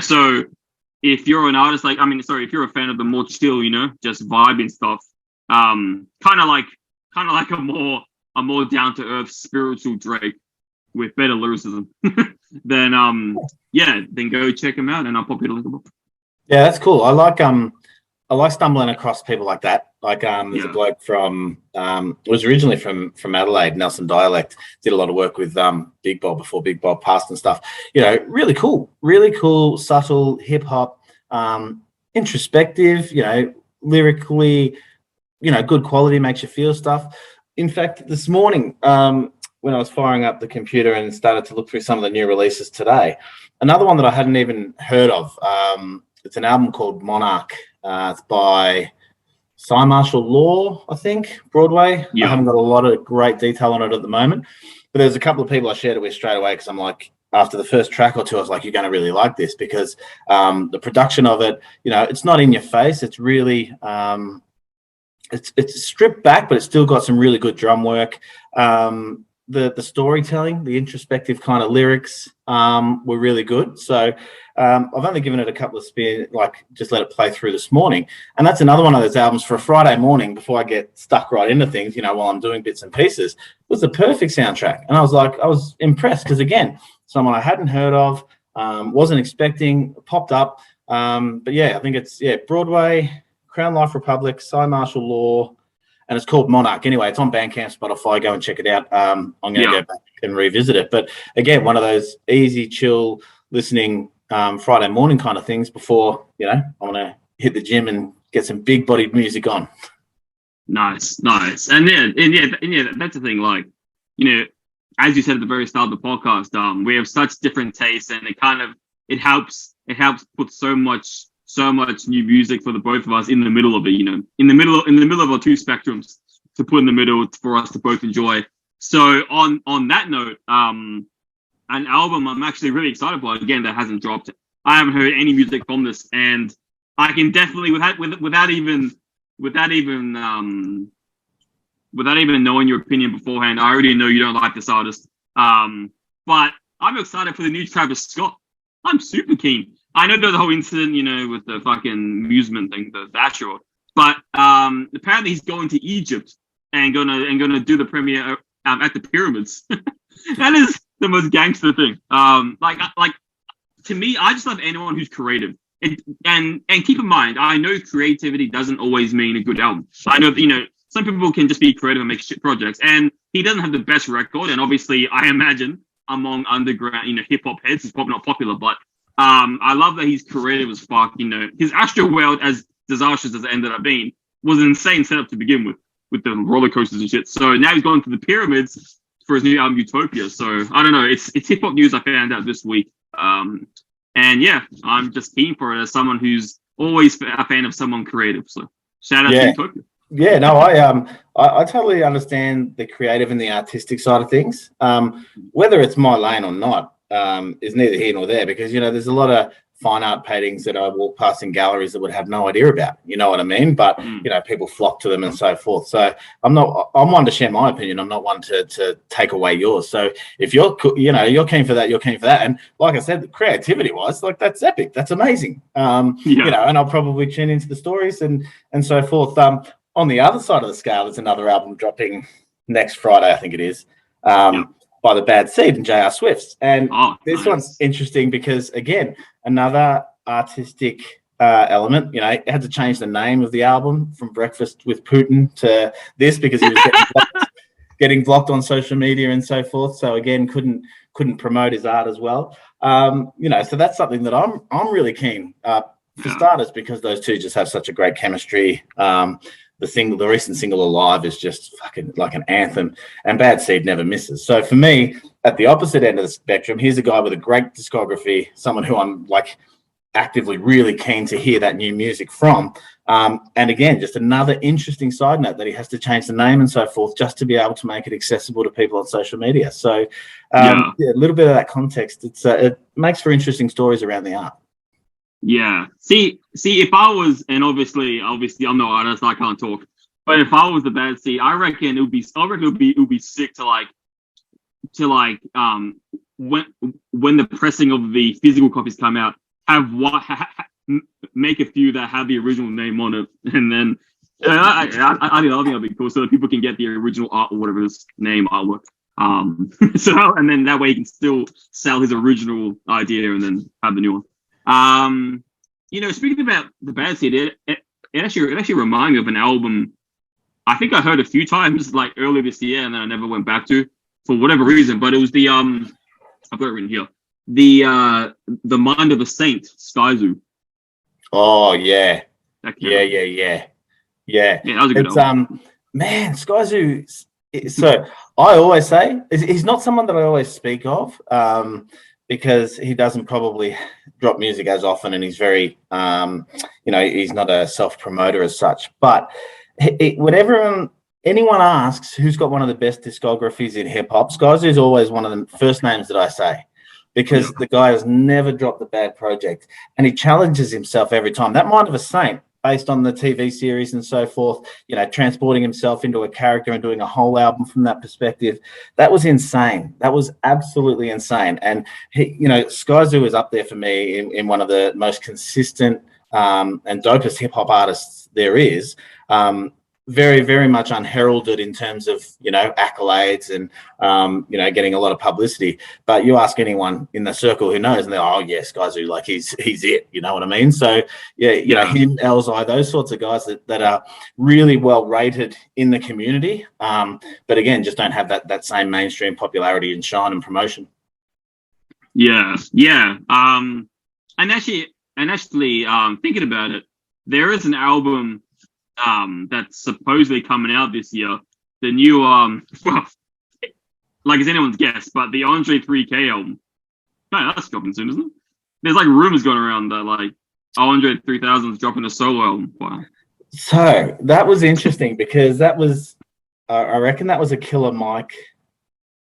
So if you're an artist, if you're a fan of the more chill, just vibing stuff, kind of like a more down to earth spiritual Drake with better lyricism, then go check him out, and I'll pop you the link above.
Yeah, that's cool. I like stumbling across people like that. Like there's a bloke from was originally from Adelaide, Nelson Dialect, did a lot of work with Big Bob before Big Bob passed and stuff. Really cool, subtle hip hop, introspective, lyrically, good quality, makes you feel stuff. In fact, this morning, when I was firing up the computer and started to look through some of the new releases today, another one that I hadn't even heard of, it's an album called Monarch. It's by Cy Martial Law, I think, Broadway. I haven't got a lot of great detail on it at the moment, but there's a couple of people I shared it with straight away, because I'm like, after the first track or two, I was like, you're going to really like this, because the production of it, it's not in your face. It's really, it's stripped back, but it's still got some really good drum work. The storytelling, the introspective kind of lyrics were really good. So I've only given it a couple of spins, like just let it play through this morning. And that's another one of those albums for a Friday morning before I get stuck right into things, while I'm doing bits and pieces. It was the perfect soundtrack. And I was impressed because, again, someone I hadn't heard of, wasn't expecting, popped up. But yeah, I think it's, Broadway, Crown Life Republic, Cy Martial Law, and it's called Monarch. Anyway, it's on Bandcamp, Spotify. Go and check it out. I'm going to go back and revisit it. But again, one of those easy, chill, listening Friday morning kind of things before, I want to hit the gym and get some big-bodied music on.
Nice. And yeah, that's the thing. Like, as you said at the very start of the podcast, we have such different tastes, and it helps put so much new music for the both of us in the middle of it. In the middle of our two spectrums to put in the middle for us to both enjoy. So on that note, an album I'm actually really excited for, again, that hasn't dropped. I haven't heard any music from this, and I can definitely without even knowing your opinion beforehand, I already know you don't like this artist. But I'm excited for the new Travis Scott. I'm super keen. I know there's a whole incident, with the fucking amusement thing, the Asher. But apparently he's going to Egypt and gonna do the premiere at the pyramids. That is the most gangster thing. Like to me, I just love anyone who's creative. And keep in mind, I know creativity doesn't always mean a good album. I know that, some people can just be creative and make shit projects. And he doesn't have the best record. And obviously, I imagine among underground, hip hop heads, he's probably not popular. But I love that he's creative as fuck. His Astro World, as disastrous as it ended up being, was an insane setup to begin with the roller coasters and shit. So now he's going to the pyramids for his new album Utopia. So I don't know. It's hip hop news I found out this week. And yeah, I'm just keen for it as someone who's always a fan of someone creative. So shout out to Utopia.
Yeah, no, I totally understand the creative and the artistic side of things. Whether it's my lane or not is neither here nor there, because there's a lot of fine art paintings that I walk past in galleries that would have no idea about. You know what I mean? But people flock to them and so forth. So I'm one to share my opinion. I'm not one to take away yours. So if you're keen for that, you're keen for that. And like I said, creativity wise, like that's epic. That's amazing. And I'll probably tune into the stories and so forth. On the other side of the scale, there's another album dropping next Friday, I think it is, by the Bad Seed and J.R. Swift's. And this one's interesting because, again, another artistic element. It had to change the name of the album from Breakfast with Putin to this because he was getting blocked on social media and so forth. So again, couldn't promote his art as well. So that's something that I'm really keen for starters, because those two just have such a great chemistry. The recent single Alive is just fucking like an anthem, and Bad Seed never misses. So for me, at the opposite end of the spectrum, here's a guy with a great discography, someone who I'm like actively really keen to hear that new music from. And again, just another interesting side note that he has to change the name and so forth just to be able to make it accessible to people on social media. So a little bit of that context. It makes for interesting stories around the art.
Yeah. See, if I was, and obviously I'm no artist, I can't talk. But if I was the Bad Seed, I reckon it would be sick to when the pressing of the physical copies come out, make a few that have the original name on it, and then I think that'd be cool, so that people can get the original art or whatever his name artwork. And then that way he can still sell his original idea and then have the new one. Speaking about the Bad Seed, it actually reminded me of an album I think I heard a few times like earlier this year, and then I never went back to for whatever reason. But it was the I've got it written here. The Mind of a Saint, Sky Zoo.
Oh yeah. Yeah.
Yeah, that was a good album.
Man, Sky Zoo. So I always say he's not someone that I always speak of. Because he doesn't probably drop music as often, and he's very, he's not a self-promoter as such. But whenever anyone asks who's got one of the best discographies in hip-hop, Sky Zoo is always one of the first names that I say, because the guy has never dropped a bad project, and he challenges himself every time. That Mind of a Saint, based on the TV series and so forth, transporting himself into a character and doing a whole album from that perspective. That was insane. That was absolutely insane. And Sky Zoo is up there for me in one of the most consistent and dopest hip hop artists there is. Very, very much unheralded in terms of, accolades and, getting a lot of publicity. But you ask anyone in the circle who knows, and they're, oh, yeah, Sky Zoo, like he's it, you know what I mean? So, him, Elzai, those sorts of guys that are really well rated in the community, but again, just don't have that same mainstream popularity and shine and promotion.
Yeah. And actually, thinking about it, there is an album that's supposedly coming out this year. The new like it's anyone's guess, but the Andre 3K album, no, that's dropping soon, isn't it? There's like rumors going around that like Andre 3000 is dropping a solo album. Wow.
So that was interesting because that was, I reckon that was a Killer Mike.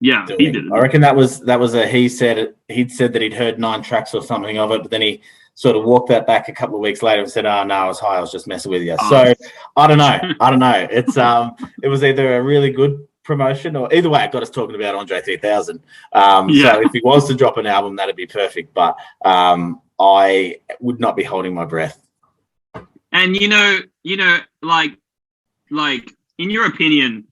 Yeah,
doing.
he did it.
I reckon that was a he'd said that he'd heard 9 tracks or something of it, but then he sort of walked that back a couple of weeks later and said, "Oh no, I was high. I was just messing with you." So I don't know. It's it was either a really good promotion or either way, it got us talking about Andre 3000. So if he was to drop an album, that'd be perfect. But I would not be holding my breath.
And like in your opinion,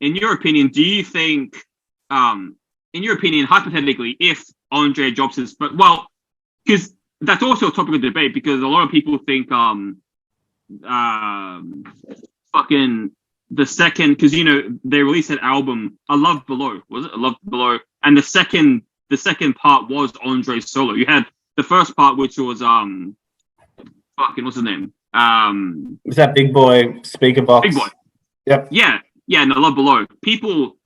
do you think, in your opinion, hypothetically, if Andre drops his, because that's also a topic of debate, because a lot of people think fucking the second, because they released that album A Love Below, was it A Love Below, and the second part was Andre's solo. You had the first part, which was fucking what's his name,
was that Big Boy speaker box?
Big Boy.
Yep.
Yeah, and The Love Below. People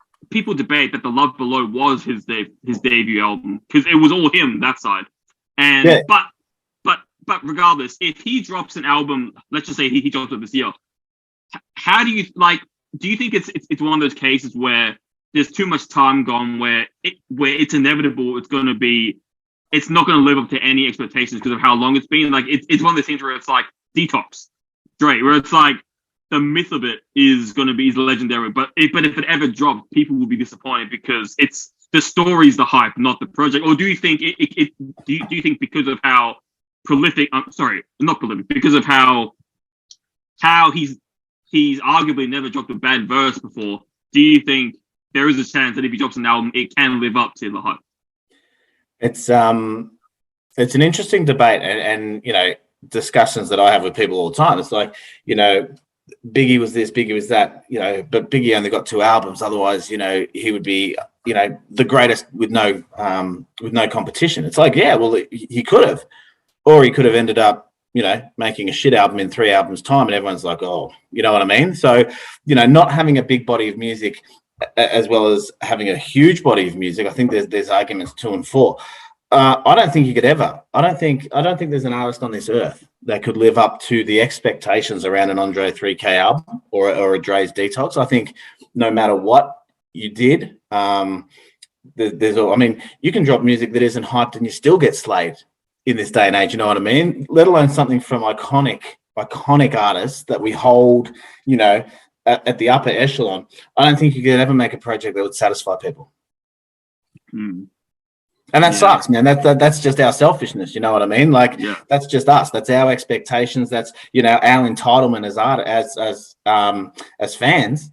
debate that The Love Below was his debut album because it was all him, that side. And
yeah.
but regardless, if he drops an album, let's just say he drops it this year, how do you do you think it's one of those cases where there's too much time gone where it's inevitable it's not going to live up to any expectations because of how long it's been? Like it's one of those things where it's like Detox, Dre, where it's like the myth of it is going to be legendary, but if it ever drops, people will be disappointed because it's the story's the hype, not the project. Or do you think do you think because of how prolific? Not prolific, because of how he's arguably never dropped a bad verse before. Do you think there is a chance that if he drops an album, it can live up to the hype?
It's an interesting debate, and discussions that I have with people all the time. It's like, Biggie was this, Biggie was that, but Biggie only got 2 albums. Otherwise, he would be, the greatest with no competition. It's like, yeah, well, he could have, or he could have ended up, making a shit album in 3 albums time, and everyone's like, oh, you know what I mean? So, not having a big body of music as well as having a huge body of music, I think there's arguments 2 and 4. I don't think you could ever. I don't think there's an artist on this earth that could live up to the expectations around an Andre 3K album or a Dre's Detox. I think no matter what you did, you can drop music that isn't hyped and you still get slayed in this day and age. You know what I mean? Let alone something from iconic artists that we hold, at the upper echelon. I don't think you could ever make a project that would satisfy people.
Mm.
And that sucks, man. That's just our selfishness. You know what I mean? That's just us. That's our expectations. That's our entitlement as fans.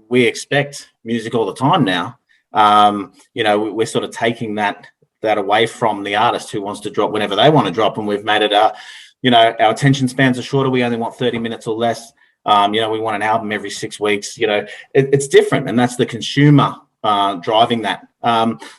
We expect music all the time now. We're sort of taking that away from the artist who wants to drop whenever they want to drop, and we've made it our attention spans are shorter. We only want 30 minutes or less. We want an album every 6 weeks. It's different, and that's the consumer driving that.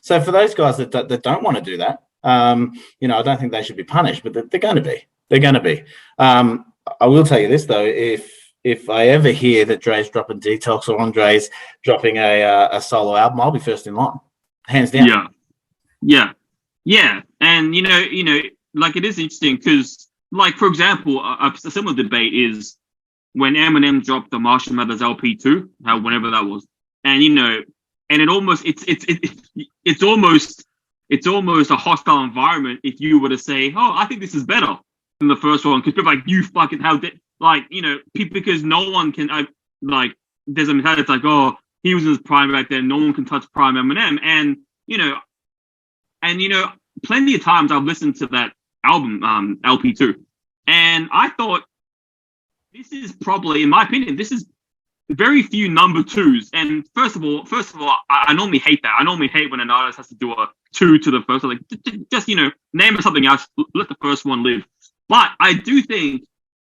So for those guys that don't want to do that, I don't think they should be punished, but they're going to be. They're going to be. I will tell you this though: if I ever hear that Dre's dropping Detox or Andre's dropping a solo album, I'll be first in line, hands down.
Yeah. And it is interesting because, for example, a similar debate is when Eminem dropped the Marshall Mathers LP2, whenever that was, and and it almost it's almost a hostile environment if you were to say, oh, I think this is better than the first one, because people are like, you fucking people, because no one can there's a mentality, it's like, oh, he was in his prime back then, no one can touch prime Eminem, and plenty of times I've listened to that album LP2, and I thought this is probably, in my opinion, this is very few number 2s. And first of all, I normally hate that. I normally hate when an artist has to do a 2 to the first. Like, just name it something else. Let the first one live. But I do think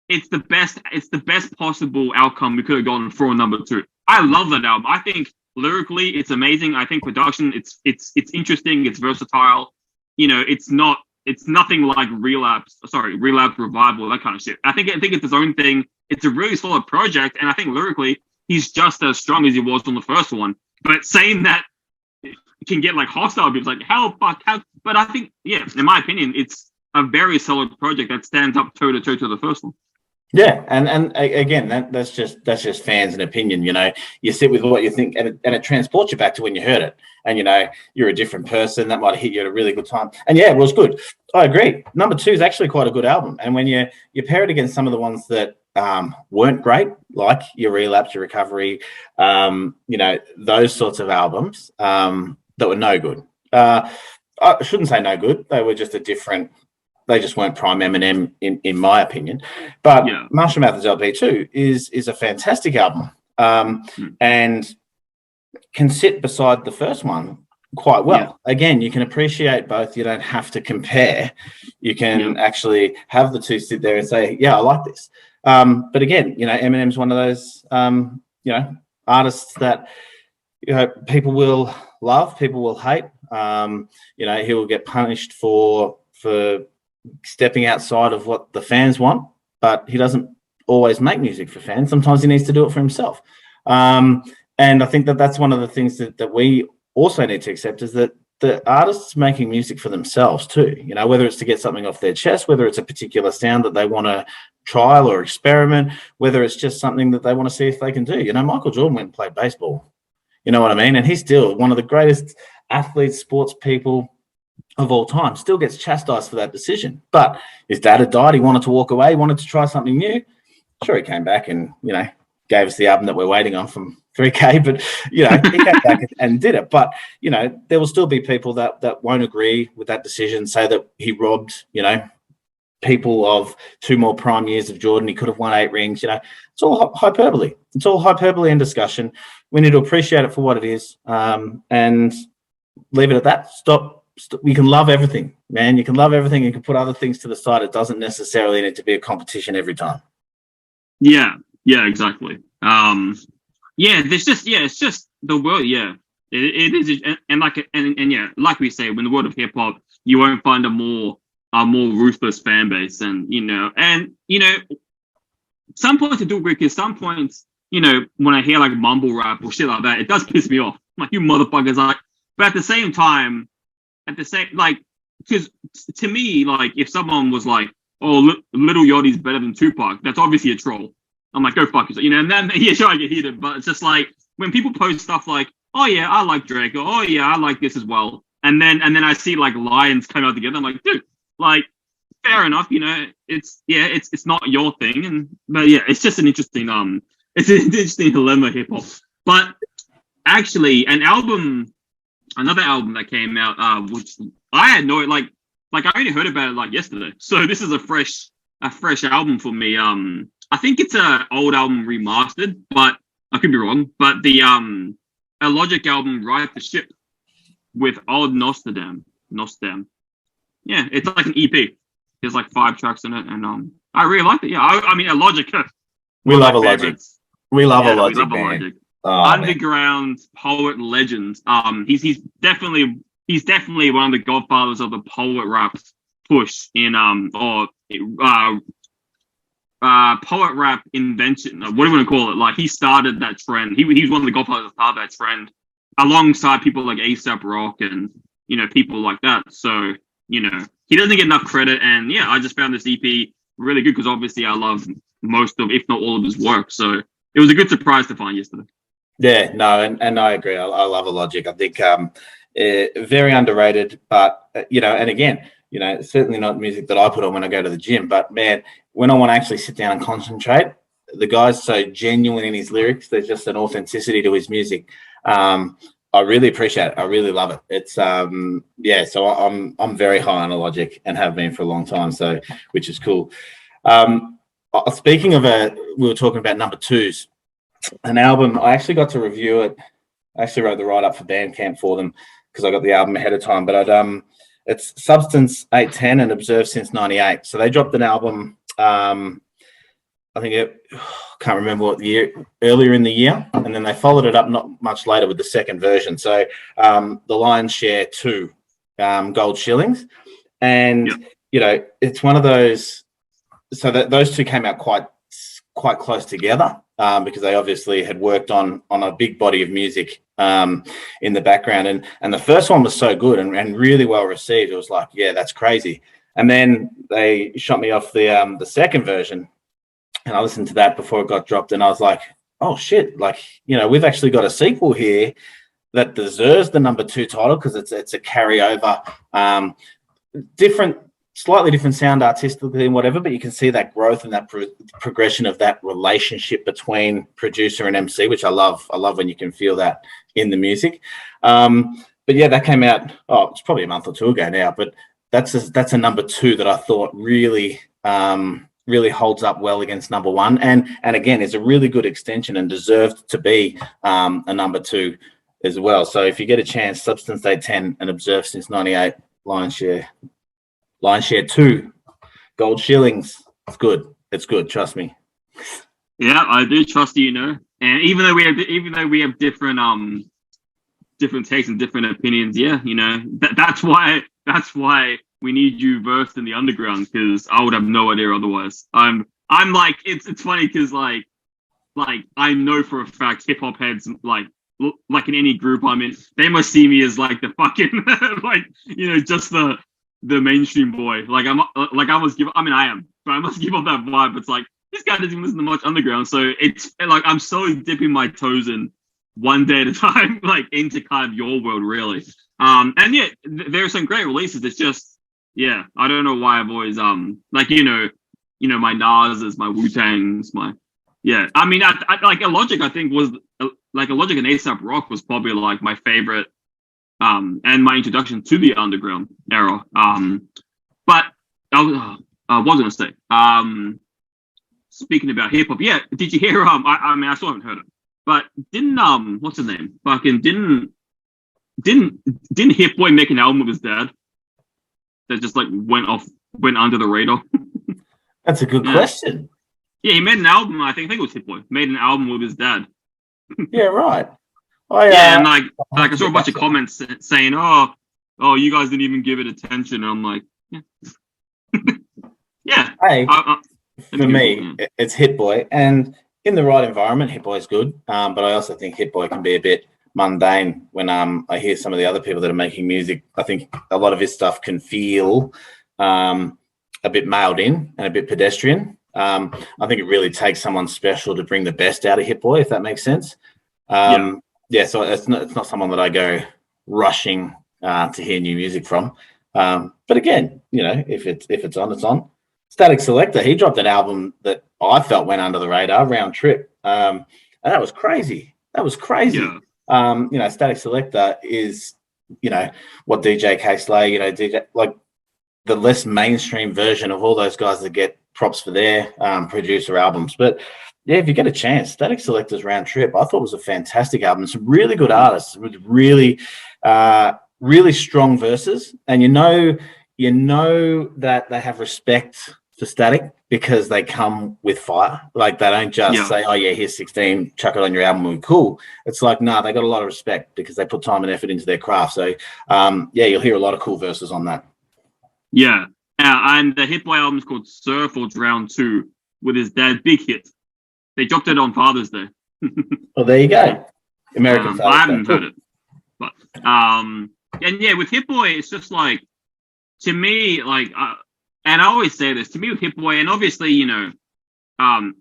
it's the best possible outcome we could have gotten for a number 2. I love that album. I think lyrically it's amazing. I think production, it's interesting. It's versatile. It's nothing like Relapse Revival, that kind of shit. I think it's his own thing. It's a really solid project, and I think lyrically he's just as strong as he was on the first one. but saying that can get like hostile people like how. But I think, yeah, in my opinion, it's a very solid project that stands up toe to toe to the first one.
Yeah, and again, that's just fans and opinion. You sit with what you think, and it transports you back to when you heard it, and you're a different person. That might hit you at a really good time, and yeah, it was good. I agree. Number 2 is actually quite a good album, and when you pair it against some of the ones that weren't great, like your Relapse, your Recovery, those sorts of albums that were no good. I shouldn't say no good. They were just they just weren't prime Eminem in my opinion. But yeah. Marshall Mathers LP2 is a fantastic album and can sit beside the first one quite well. Yeah. Again, you can appreciate both. You don't have to compare. You can actually have the two sit there and say, yeah, I like this. But again, Eminem's one of those, artists that, people will love, people will hate. He will get punished for stepping outside of what the fans want, but he doesn't always make music for fans. Sometimes he needs to do it for himself. And I think that's one of the things that we also need to accept is that the artists making music for themselves too, whether it's to get something off their chest, whether it's a particular sound that they want to trial or experiment, whether it's just something that they want to see if they can do. Michael Jordan went and played baseball. You know what I mean? And he's still one of the greatest athletes, sports people of all time, still gets chastised for that decision. But his dad had died. He wanted to walk away. He wanted to try something new. Sure, he came back and, gave us the album that we're waiting on from 3K. But, he came back and did it. But, there will still be people that won't agree with that decision, say that he robbed, people of 2 more prime years of Jordan. He could have won 8 rings. It's all hyperbole. It's all hyperbole and discussion. We need to appreciate it for what it is and leave it at that. Stop. You can love everything, man. You can love everything. You can put other things to the side. It doesn't necessarily need to be a competition every time.
Yeah, exactly. It's just the world. Yeah, it is, and like we say, when the world of hip hop, you won't find a more ruthless fan base, and some points I do agree because some points, when I hear like mumble rap or shit like that, it does piss me off. I'm like, you motherfuckers, but at the same time. Because to me, if someone was like, "Oh, Little Yachty's better than Tupac," that's obviously a troll. I'm like, "Go fuck yourself," and then sure, I get heated, but it's just like when people post stuff like, "Oh yeah, I like Drake," or "Oh yeah, I like this as well," and then I see like lines come out together. I'm like, dude, fair enough, it's not your thing, but it's just an interesting dilemma hip hop. But actually, another album that came out, which I had no I only heard about it yesterday. So this is a fresh album for me. I think it's an old album remastered, but I could be wrong. But the a Logic album, Ride the Ship, with Old Nostradam. Yeah, it's like an EP. There's 5 tracks in it, and I really liked it. Yeah, I mean, a Logic.
We love a Logic. We love a Logic, man.
Oh, underground man. Poet legend. He's definitely one of the godfathers of the poet rap push in poet rap invention. What do you want to call it? He started that trend. He was one of the godfathers that started that trend, alongside people like A$AP Rock and people like that. So he doesn't get enough credit. And I just found this EP really good because obviously I love most of, if not all of his work. So it was a good surprise to find yesterday.
Yeah, no, and I agree. I love a Logic. I think very underrated, but and again, certainly not music that I put on when I go to the gym. But man, when I want to actually sit down and concentrate, the guy's so genuine in his lyrics. There's just an authenticity to his music. I really appreciate it. I really love it. It's So I'm very high on a Logic and have been for a long time. So which is cool. Speaking of we were talking about number 2s. An album, I actually got to review it. I actually wrote the write-up for Bandcamp for them because I got the album ahead of time. But it's Substance 810 and Observed Since 98. So they dropped an album, I think can't remember what year, earlier in the year. And then they followed it up not much later with the second version. So The Lion's Share 2, Gold Shillings. And, it's one of those, so that those two came out quite close together. because they obviously had worked on a big body of music in the background. And the first one was so good and really well received. It was like, yeah, that's crazy. And then they shot me off the second version, and I listened to that before it got dropped, and I was like, oh shit, like, we've actually got a sequel here that deserves the number 2 title, because it's a carryover, slightly different sound artistically and whatever, but you can see that growth and that progression of that relationship between producer and MC, which I love. I love when you can feel that in the music. But yeah, that came out, it's probably a month or 2 ago now, but that's a number 2 that I thought really holds up well against number 1, and again is a really good extension and deserved to be a number 2 as well. So if you get a chance, Substance Day 10 and Observe Since 98, Lion's Share 2, gold shillings. It's good, trust me.
Yeah, I do trust you, and even though we have different takes and different opinions, that's why we need you versed in the underground, because I would have no idea otherwise. I'm like, it's funny because like I know for a fact hip hop heads like in any group I'm in, they must see me as like the fucking just the mainstream boy. Like I must give. I mean, I am, but I must give off that vibe. It's like this guy doesn't even listen to much underground, so it's like I'm so dipping my toes in one day at a time, like into kind of your world, really. And yeah, there are some great releases. It's just, yeah, I don't know why I've always like my Nas's, my Wu-Tang's, my I mean, I like Logic. I think was like Logic and ASAP Rock was probably like my favorite, and my introduction to the underground era. But I was gonna say, speaking about hip hop, yeah, did you hear? I mean, I still haven't heard it, but didn't what's his name? Fucking didn't Hit Boy make an album with his dad that just like went under the radar?
That's a good question.
Yeah, he made an album. I think it was Hit Boy made an album with his dad.
Yeah, right.
And like I saw a bunch of comments saying, "Oh, you guys didn't even give it attention." And I'm like, yeah.
Hey, for me, it's Hit Boy, and in the right environment, Hit Boy is good. But I also think Hit Boy can be a bit mundane when I hear some of the other people that are making music. I think a lot of his stuff can feel a bit mailed in and a bit pedestrian. I think it really takes someone special to bring the best out of Hit Boy, if that makes sense. So it's not someone that I go rushing to hear new music from. But again, if it's on, it's on. Static Selector, he dropped an album that I felt went under the radar, Round Trip, and that was crazy. Yeah. Static Selector is, what DJ K-Slay, DJ, like the less mainstream version of all those guys that get props for their producer albums. But yeah, if you get a chance, Static Selector's Round Trip, I thought was a fantastic album. Some really good artists with really, really strong verses, and you know that they have respect for Static because they come with fire. Like they don't just say, "Oh yeah, here's 16, chuck it on your album, we're cool." It's like, nah, they got a lot of respect because they put time and effort into their craft. So you'll hear a lot of cool verses on that.
Yeah, and the Hit Boy album is called Surford's Round 2 with his dad, Big Hit. They dropped it on Father's Day.
Well, there you go. American Father's
I haven't heard it, but and yeah, with Hit Boy, it's just like, to me, like, and I always say this, to me with Hit Boy, and obviously,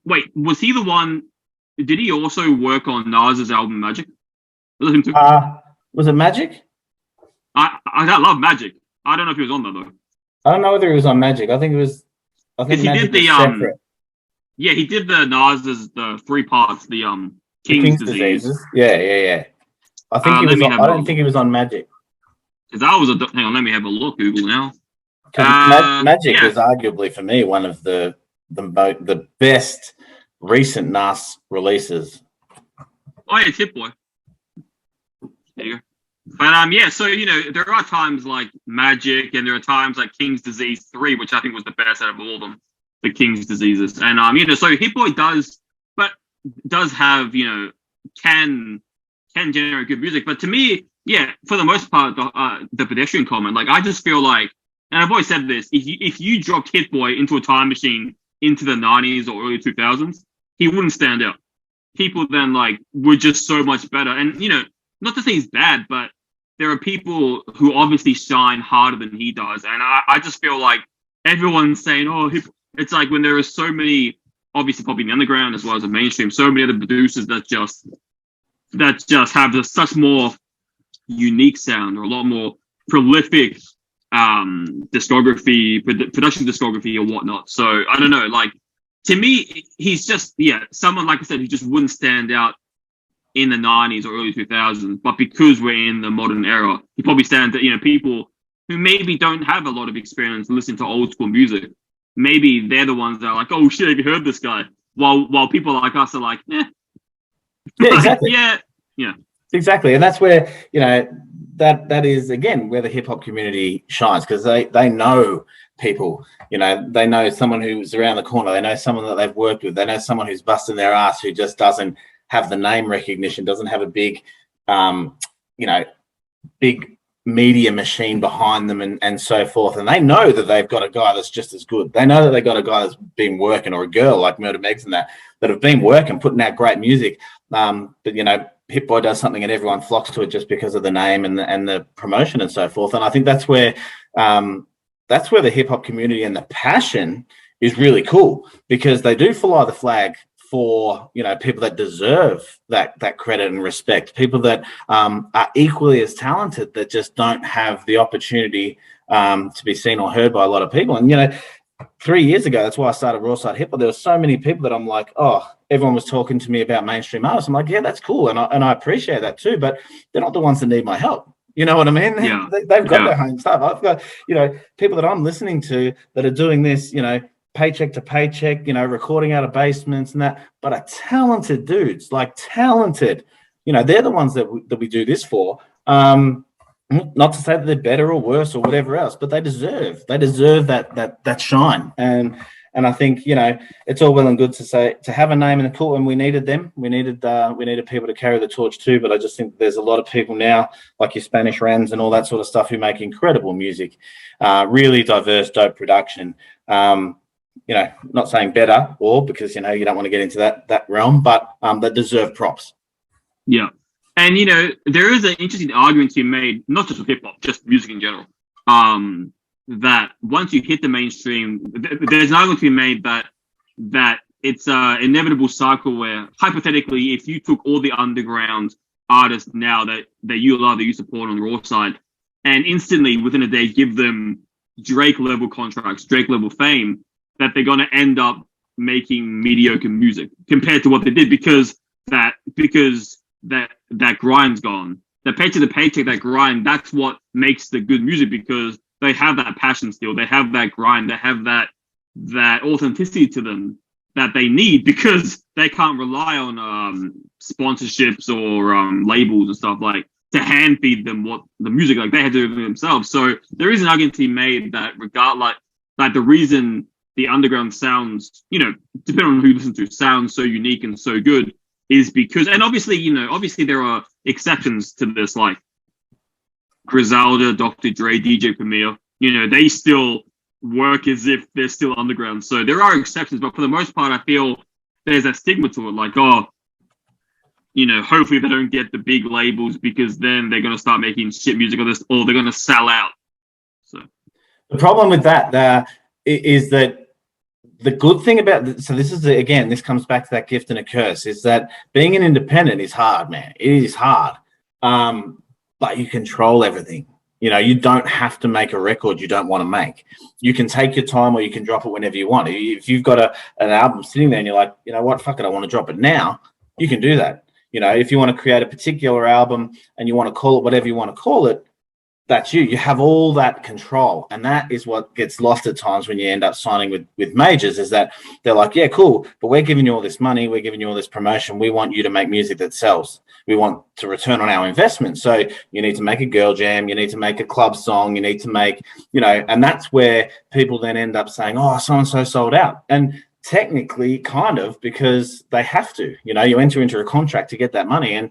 wait, was he the one? Did he also work on Nas's album Magic? Was it him too?
Was it Magic?
I love Magic. I don't know if he was on that though.
I don't know whether he was on Magic. I think he
did the
separate.
Yeah, he did the Nas's the 3 parts, the King's Disease.
Yeah. I think he was. I don't think he was on Magic.
Because that was hang on, let me have a look. Google now.
Magic is arguably for me one of the best recent Nas releases.
Oh yeah, it's Hit Boy. There you go. But so there are times like Magic, and there are times like King's Disease 3, which I think was the best out of all of them, the King's Diseases. And so Hit Boy does have, can generate good music. But to me, yeah, for the most part, the pedestrian comment, like I just feel like, and I've always said this, if you dropped Hit Boy into a time machine into the 90s or early 2000s, he wouldn't stand out. people then like were just so much better. And you know, not to say he's bad, but there are people who obviously shine harder than he does. And I just feel like everyone's saying, oh, it's like when there are so many, obviously probably in the underground as well as the mainstream, so many other producers that just have such more unique sound or a lot more prolific discography, production discography or whatnot. So I don't know, like to me, he's just someone, like I said, who just wouldn't stand out in the 90s or early 2000s, but because we're in the modern era, he probably stands out. You know, people who maybe don't have a lot of experience listening to old school music, maybe they're the ones that are like, oh shit, have you heard this guy? While people like us are like,
yeah, exactly.
yeah,
exactly. And that's where, you know, that is again where the hip hop community shines, because they know people. You know, they know someone who's around the corner, they know someone that they've worked with, they know someone who's busting their ass who just doesn't have the name recognition, doesn't have a big big media machine behind them and so forth. And they know that they've got a guy that's just as good. They know that they've got a guy that's been working, or a girl like Murder Megs and that have been working, putting out great music. But, you know, Hit Boy does something and everyone flocks to it just because of the name and the promotion and so forth. And I think that's where the hip hop community and the passion is really cool, because they do fly the flag for, you know, people that deserve that credit and respect, people that are equally as talented that just don't have the opportunity to be seen or heard by a lot of people. And, you know, 3 years ago, that's why I started Raw Side Hip Hop. There were so many people that I'm like, oh, everyone was talking to me about mainstream artists. I'm like, yeah, that's cool, and I appreciate that too, but they're not the ones that need my help. You know what I mean?
Yeah.
They've got their own stuff. I've got, you know, people that I'm listening to that are doing this, you know, paycheck to paycheck, you know, recording out of basements and that, but are talented dudes, like talented. You know, they're the ones that we do this for. Not to say that they're better or worse or whatever else, but they deserve that shine. And I think, you know, it's all well and good to have a name and a cool, and we needed them. We needed people to carry the torch too. But I just think there's a lot of people now, like your Spanish Rans and all that sort of stuff, who make incredible music, really diverse, dope production. You know, not saying better, or because, you know, you don't want to get into that realm, but that deserve props.
Yeah. And, you know, there is an interesting argument to be made, not just with hip hop, just music in general, that once you hit the mainstream, there's an argument to be made that it's an inevitable cycle where, hypothetically, if you took all the underground artists now that you love, that you support on the Raw side, and instantly within a day give them Drake level contracts, Drake level fame, that they're going to end up making mediocre music compared to what they did, because that grind's gone. The paycheck to paycheck, that grind, that's what makes the good music, because they have that passion still. They have that grind. They have that authenticity to them that they need, because they can't rely on sponsorships or labels and stuff like to hand feed them what the music, like they had to do it themselves. So there is an argument to be made that like the reason the underground sounds, you know, depending on who you listen to, sounds so unique and so good is because, and obviously there are exceptions to this, like Griselda, Dr. Dre, DJ Premier, you know, they still work as if they're still underground. So there are exceptions, but for the most part, I feel there's a stigma to it. Like, oh, you know, hopefully they don't get the big labels, because then they're going to start making shit music or they're going to sell out. So
the problem with that is that the good thing about this, so this is, again, this comes back to that gift and a curse, is that being an independent is hard, man. It is hard. But you control everything. You know, you don't have to make a record you don't want to make. You can take your time, or you can drop it whenever you want. If you've got an album sitting there and you're like, you know what, fuck it, I want to drop it now, you can do that. You know, if you want to create a particular album and you want to call it whatever you want to call it, that's you. You have all that control. And that is what gets lost at times when you end up signing with majors, is that they're like, yeah, cool, but we're giving you all this money, we're giving you all this promotion, we want you to make music that sells. We want to return on our investment. So you need to make a girl jam, you need to make a club song, you need to make, you know, and that's where people then end up saying, oh, so-and-so sold out. And technically, kind of, because they have to. You know, you enter into a contract to get that money, and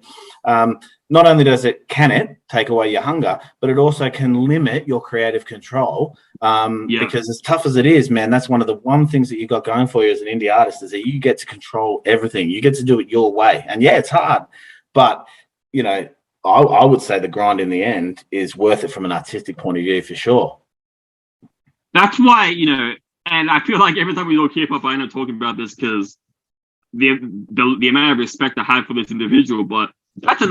not only can it take away your hunger, but it also can limit your creative control. Because as tough as it is, man, that's one of the things that you got going for you as an indie artist, is that you get to control everything. You get to do it your way, and yeah, it's hard, but you know, I would say the grind in the end is worth it from an artistic point of view for sure.
That's why, you know, and I feel like every time we talk hip hop, I end up talking about this because the amount of respect I have for this individual. But that's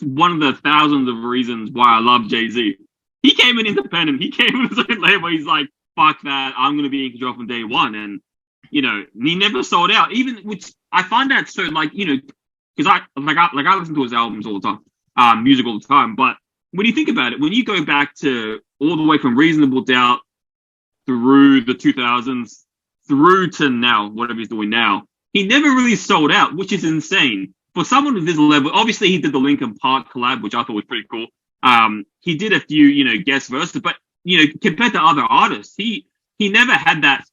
one of the thousands of reasons why I love Jay-Z. He came in independent. He came in his own label. He's like, fuck that. I'm going to be in control from day one. And, you know, he never sold out. Even, which I find that so, like, you know, because I listen to his albums all the time, music all the time. But when you think about it, when you go back to all the way from Reasonable Doubt through the 2000s, through to now, whatever he's doing now, he never really sold out, which is insane. For someone of this level, obviously he did the Linkin Park collab, which I thought was pretty cool. He did a few, you know, guest verses, but, you know, compared to other artists, he never had that,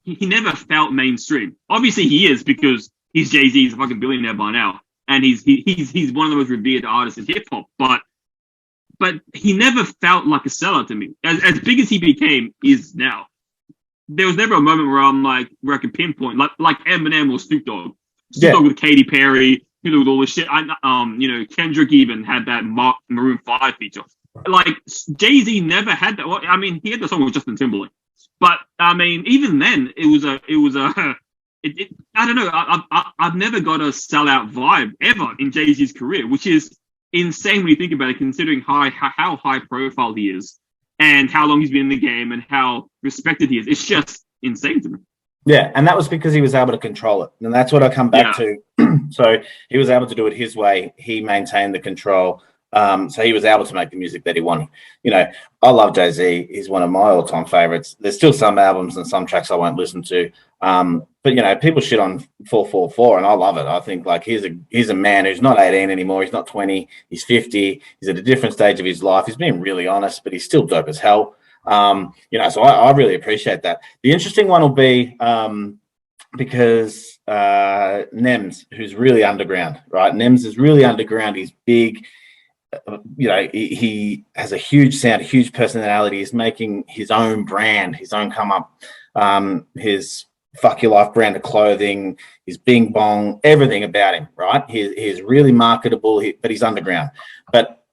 he never felt mainstream. Obviously he is, because he's Jay-Z, he's a fucking billionaire by now, and he's one of the most revered artists in hip-hop, but he never felt like a sellout to me. As big as he became is now, there was never a moment where I could pinpoint like Eminem or Snoop Dogg. Snoop Dogg with Katy Perry, you know, with all this shit. You know, Kendrick even had that Maroon 5 feature. Like Jay-Z never had that. Well, I mean, he had the song with Justin Timberlake, but I mean, even then, it was I don't know. I've never got a sellout vibe ever in Jay-Z's career, which is insane when you think about it, considering how high profile he is and how long he's been in the game and how respected he is. It's just insane to me.
Yeah, and that was because he was able to control it. And that's what I come back to. So he was able to do it his way. He maintained the control. So he was able to make the music that he wanted. You know, I love Jay-Z. He's one of my all-time favorites. There's still some albums and some tracks I won't listen to. But, you know, people shit on 444, and I love it. I think, like, he's a man who's not 18 anymore. He's not 20. He's 50. He's at a different stage of his life. He's being really honest, but he's still dope as hell. You know, so I really appreciate that. The interesting one will be because Nems, who's really underground, right? Nems is really underground. He's big. You know, he has a huge sound, a huge personality. He's making his own brand, his own come up, his Fuck Your Life brand of clothing, his Bing Bong, everything about him, right? He's really marketable, but he's underground. But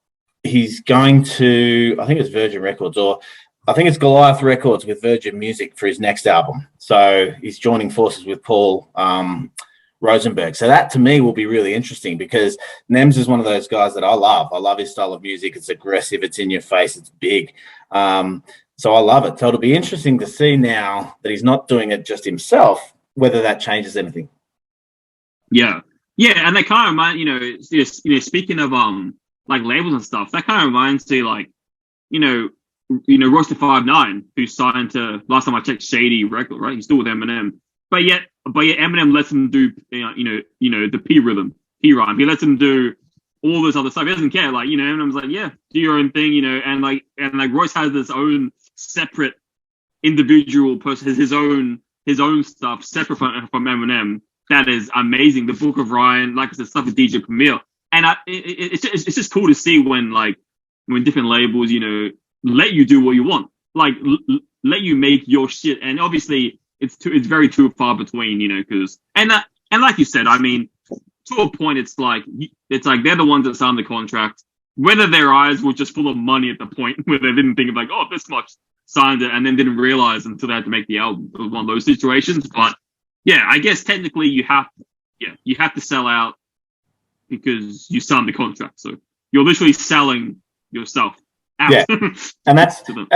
he's going to, I think it's Virgin Records, or I think it's Goliath Records with Virgin Music for his next album. So he's joining forces with Paul Rosenberg. So that to me will be really interesting, because Nems is one of those guys that I love. I love his style of music. It's aggressive. It's in your face. It's big. So I love it. So it'll be interesting to see now that he's not doing it just himself, whether that changes anything.
Yeah. Yeah. And that kind of remind, you know, speaking of, like labels and stuff, that kind of reminds me, like, you know, Royster 5'9", who signed to, last time I checked, Shady Record, right? He's still with Eminem. But yet Eminem lets him do, you know, the P rhythm, P rhyme. He lets him do all this other stuff. He doesn't care. Like, you know, Eminem's like, yeah, do your own thing, you know, and like Royce has his own separate individual person, his own stuff separate from Eminem. That is amazing. The Book of Ryan, like I said, stuff with DJ Premier. And it's just cool to see when different labels, you know, let you do what you want, like let you make your shit. And obviously it's very too far between, you know, because and like you said, I mean, to a point, it's like they're the ones that signed the contract, whether their eyes were just full of money at the point where they didn't think of like, oh, this much, signed it, and then didn't realize until they had to make the album. It was one of those situations. But yeah, I guess technically you have to sell out because you signed the contract. So you're literally selling yourself out.
Yeah, and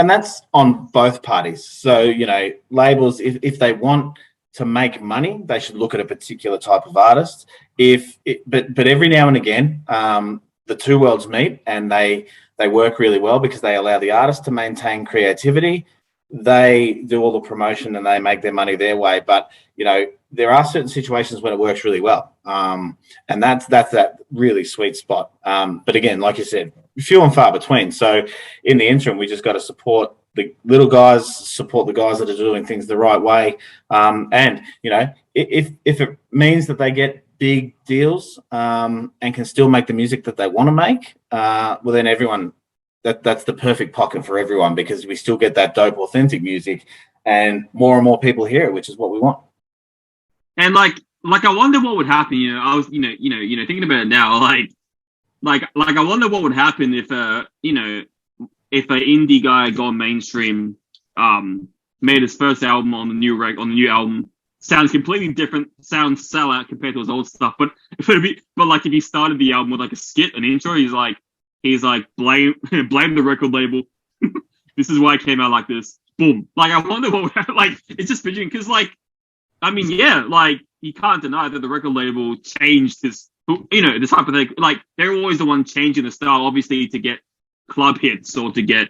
that's on both parties. So, you know, labels, if they want to make money, they should look at a particular type of artist. But every now and again, the two worlds meet, and they work really well because they allow the artist to maintain creativity. They do all the promotion and they make their money their way. But, you know, there are certain situations when it works really well. And that's that really sweet spot. But again, like you said, few and far between. So in the interim, we just got to support the little guys support the guys that are doing things the right way. And if it means that they get big deals and can still make the music that they want to make, well, then everyone, that's the perfect pocket for everyone, because we still get that dope, authentic music, and more people hear it, which is what we want.
And like I wonder what would happen. I was thinking about it now. Like I wonder what would happen if if an indie guy gone mainstream, made his first album on the new album, sounds completely different, sounds sellout compared to his old stuff. But if he started the album with like a skit, an intro, he's like blame the record label. This is why it came out like this. Boom. Like I wonder what would happen. Like it's just fidgeting because you can't deny that the record label changed this type of thing. Like they're always the one changing the style, obviously, to get club hits or to get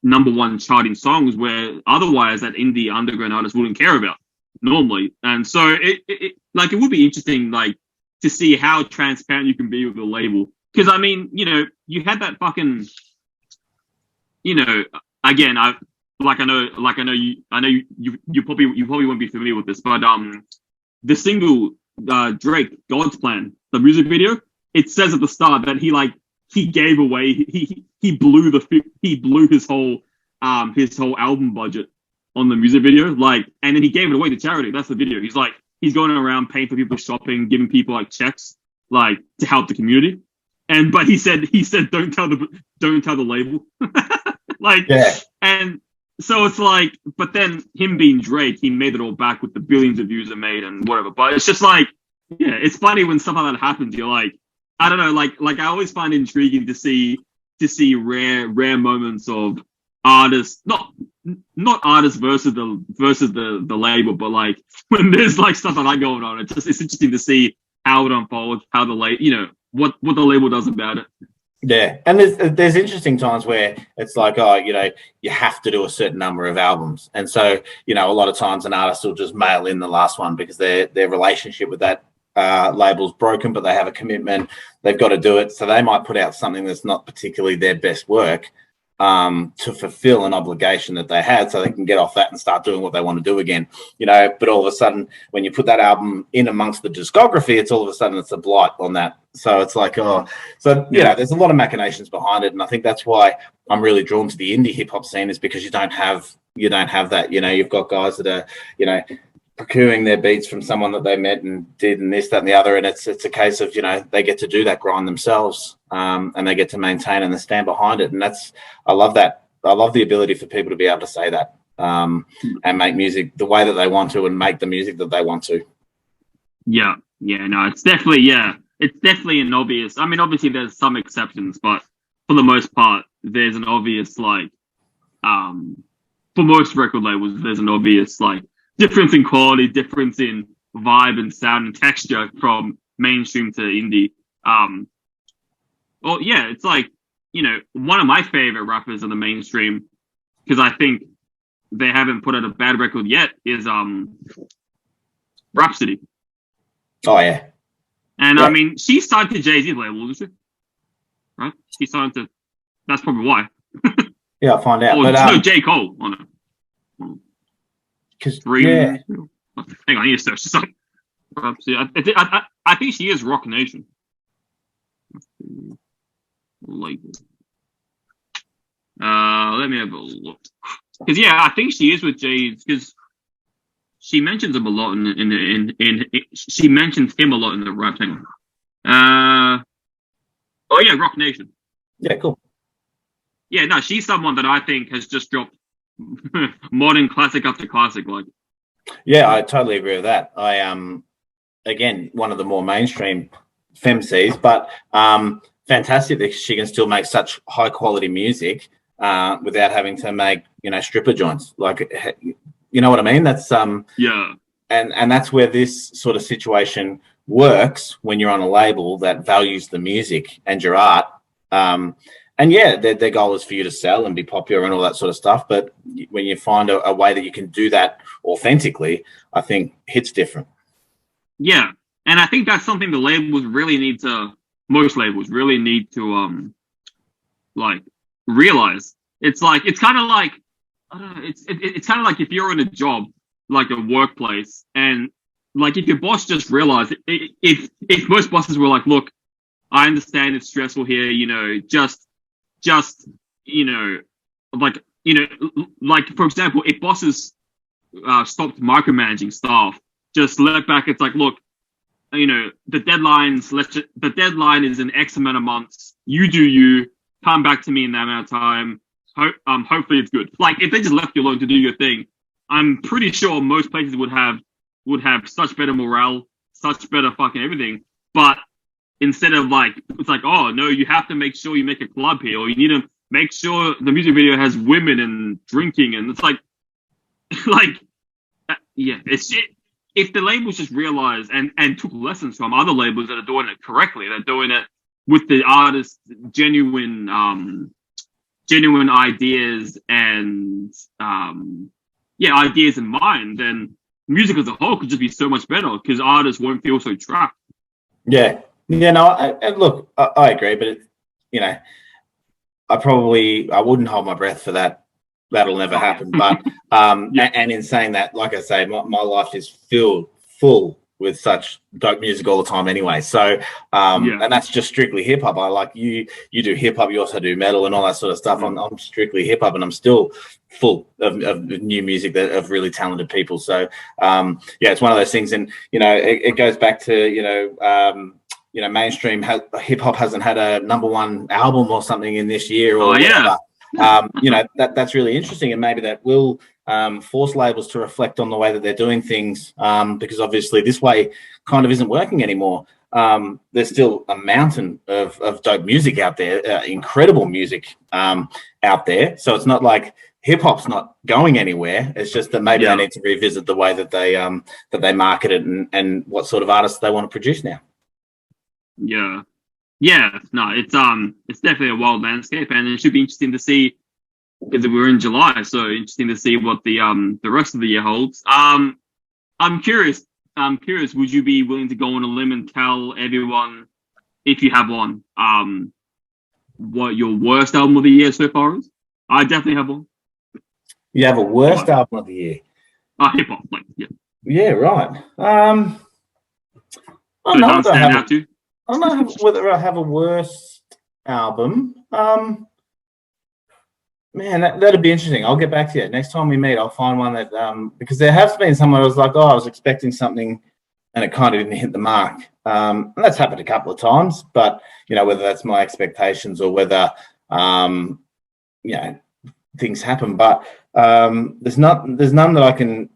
number one charting songs, where otherwise that indie underground artist wouldn't care about normally. And so it would be interesting to see how transparent you can be with the label, because you had that fucking again, I know you probably won't be familiar with this, but the single Drake, God's Plan, the music video, it says at the start that he gave away, he blew his whole album budget on the music video, and then he gave it away to charity. That's the video. He's going around paying for people shopping, giving people checks to help the community. But he said don't tell the label.
Yeah.
And so it's but then him being Drake, he made it all back with the billions of views it made and whatever. But it's just it's funny when stuff like that happens. You're I don't know, I always find it intriguing to see rare moments of artists, not artists versus the label, but when there's stuff like that going on, it's interesting to see how it unfolds, how the what the label does about it.
Yeah, and there's interesting times where it's you have to do a certain number of albums, and so a lot of times an artist will just mail in the last one because their relationship with that label's broken, but they have a commitment, they've got to do it, so they might put out something that's not particularly their best work to fulfill an obligation that they had, so they can get off that and start doing what they want to do again. But all of a sudden, when you put that album in amongst the discography, it's all of a sudden it's a blight on that. So it's there's a lot of machinations behind it, and I think that's why I'm really drawn to the indie hip hop scene, is because you don't have that. You've got guys that are procuring their beats from someone that they met and did and this, that, and the other, and it's a case of they get to do that grind themselves, and they get to maintain and stand behind it, and I love that. I love the ability for people to be able to say that and make music the way that they want to and make the music that they want to.
No, it's definitely an obvious. Obviously there's some exceptions, but for the most part, there's an obvious for most record labels, there's an obvious difference in quality, difference in vibe and sound and texture from mainstream to indie. It's one of my favorite rappers in the mainstream, because I think they haven't put out a bad record yet, is Rhapsody.
Oh yeah.
And
yeah.
She signed to Jay-Z label, isn't she? Right? She signed to. That's probably why.
Yeah, I'll find out.
No, J. Cole on it.
Because
hang on, I need to search this up. I think she is Rock Nation. Label. Let me have a look. Because I think she is with Jay. Because she mentions him a lot she mentions him a lot in the rap. Hang on. Rock Nation.
Yeah, cool.
Yeah, no, she's someone that I think has just dropped modern classic after classic.
Yeah, I totally agree with that. I again, one of the more mainstream femcs, but fantastic that she can still make such high quality music without having to make stripper joints. You know what I mean? That's
yeah,
and that's where this sort of situation works when you're on a label that values the music and your art. And their goal is for you to sell and be popular and all that sort of stuff. But when you find a way that you can do that authentically, I think hits different.
Yeah, and I think that's something most labels really need to realize, it's kind of like, I don't know, it's kind of like if you're in a job, like a workplace, and like if your boss just realized, if most bosses were like, look, I understand it's stressful here, just like like for example, if bosses stopped micromanaging staff, just let back. It's like, look, the deadline is in X amount of months. You do you. Come back to me in that amount of time. Hopefully it's good. Like if they just left you alone to do your thing, I'm pretty sure most places would have such better morale, such better fucking everything. But instead of like, it's like, oh no, you have to make sure you make a club here, or you need to make sure the music video has women and drinking, and it's like, yeah, if the labels just realized and took lessons from other labels that are doing it correctly, they're doing it with the artist's genuine ideas and ideas in mind, then music as a whole could just be so much better because artists won't feel so trapped.
Yeah, no, look, I agree, but I wouldn't hold my breath for that. That'll never happen. But and in saying that, like I say, my life is full with such dope music all the time anyway. So and that's just strictly hip hop. I like you do hip hop, you also do metal and all that sort of stuff. I'm strictly hip hop, and I'm still full of new music of really talented people. So it's one of those things, and it goes back to mainstream hip hop hasn't had a #1 album or something in this year or whatever. That's really interesting, and maybe that will force labels to reflect on the way that they're doing things, because obviously this way kind of isn't working anymore. There's still a mountain of dope music out there, incredible music out there. So it's not like hip hop's not going anywhere. It's just that maybe they need to revisit the way that they market it and what sort of artists they want to produce now.
Yeah, no, it's definitely a wild landscape, and it should be interesting to see, because we're in July, so interesting to see what the rest of the year holds. I'm curious. Would you be willing to go on a limb and tell everyone, if you have one, what your worst album of the year so far is? I definitely have one.
You have a worst album of the year?
Hip hop,
Yeah, right. I don't know whether I have a worst album. Man, that'd be interesting. I'll get back to you. Next time we meet, I'll find one that, because there has been someone who was like, I was expecting something and it kind of didn't hit the mark. And that's happened a couple of times, but, whether that's my expectations or whether, things happen. But there's none that I can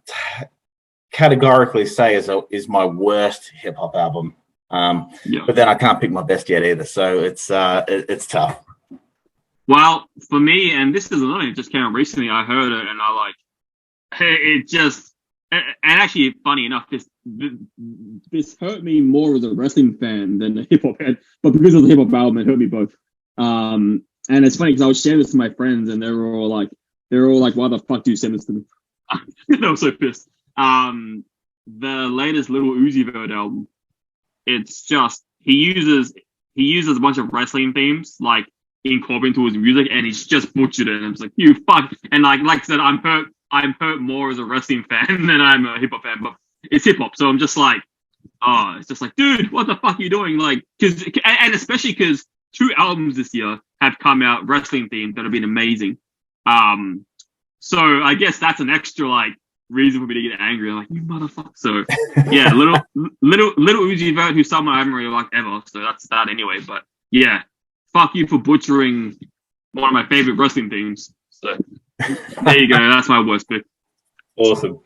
categorically say is my worst hip hop album. But then I can't pick my best yet either. So it's tough.
Well, for me, and this is another thing that just came out recently, I heard it and and actually, funny enough, this hurt me more as a wrestling fan than a hip hop fan, but because of the hip hop album, it hurt me both. And it's funny because I was sharing this with my friends, and they were all like, "Why the fuck do you send this to me?" They were so pissed. The latest Little Uzi Vert album, it's just he uses a bunch of wrestling themes like incorporated into his music, and he's just butchered it. And I'm just like, you fuck. And like I said, I'm hurt more as a wrestling fan than I'm a hip hop fan, but it's hip hop, so I'm just like, it's just like, dude, what the fuck are you doing? Like, and especially because 2 albums this year have come out wrestling themed that have been amazing. So I guess that's an extra like reason for me to get angry. I'm like, you motherfucker. So yeah, little Uzi Vert, who's someone I haven't really liked ever. So that's that anyway. But yeah, fuck you for butchering one of my favorite wrestling themes. So there you go. That's my worst pick.
Awesome.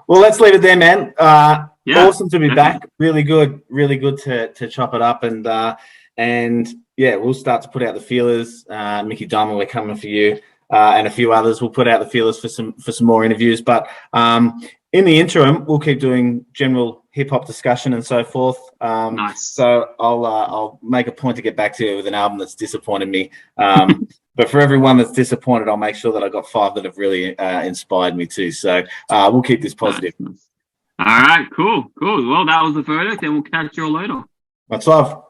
Well, let's leave it there, man. Awesome to be back. Really good to chop it up, and we'll start to put out the feelers. Mickey Diamond, we're coming for you, and a few others. We'll put out the feelers for some more interviews. But in the interim, we'll keep doing general hip hop discussion and so forth.
Nice.
So I'll make a point to get back to you with an album that's disappointed me. But for everyone that's disappointed, I'll make sure that I got 5 that have really inspired me too. So we'll keep this positive.
All right, cool. Well, that was the verdict, and we'll catch you all later.
Much love.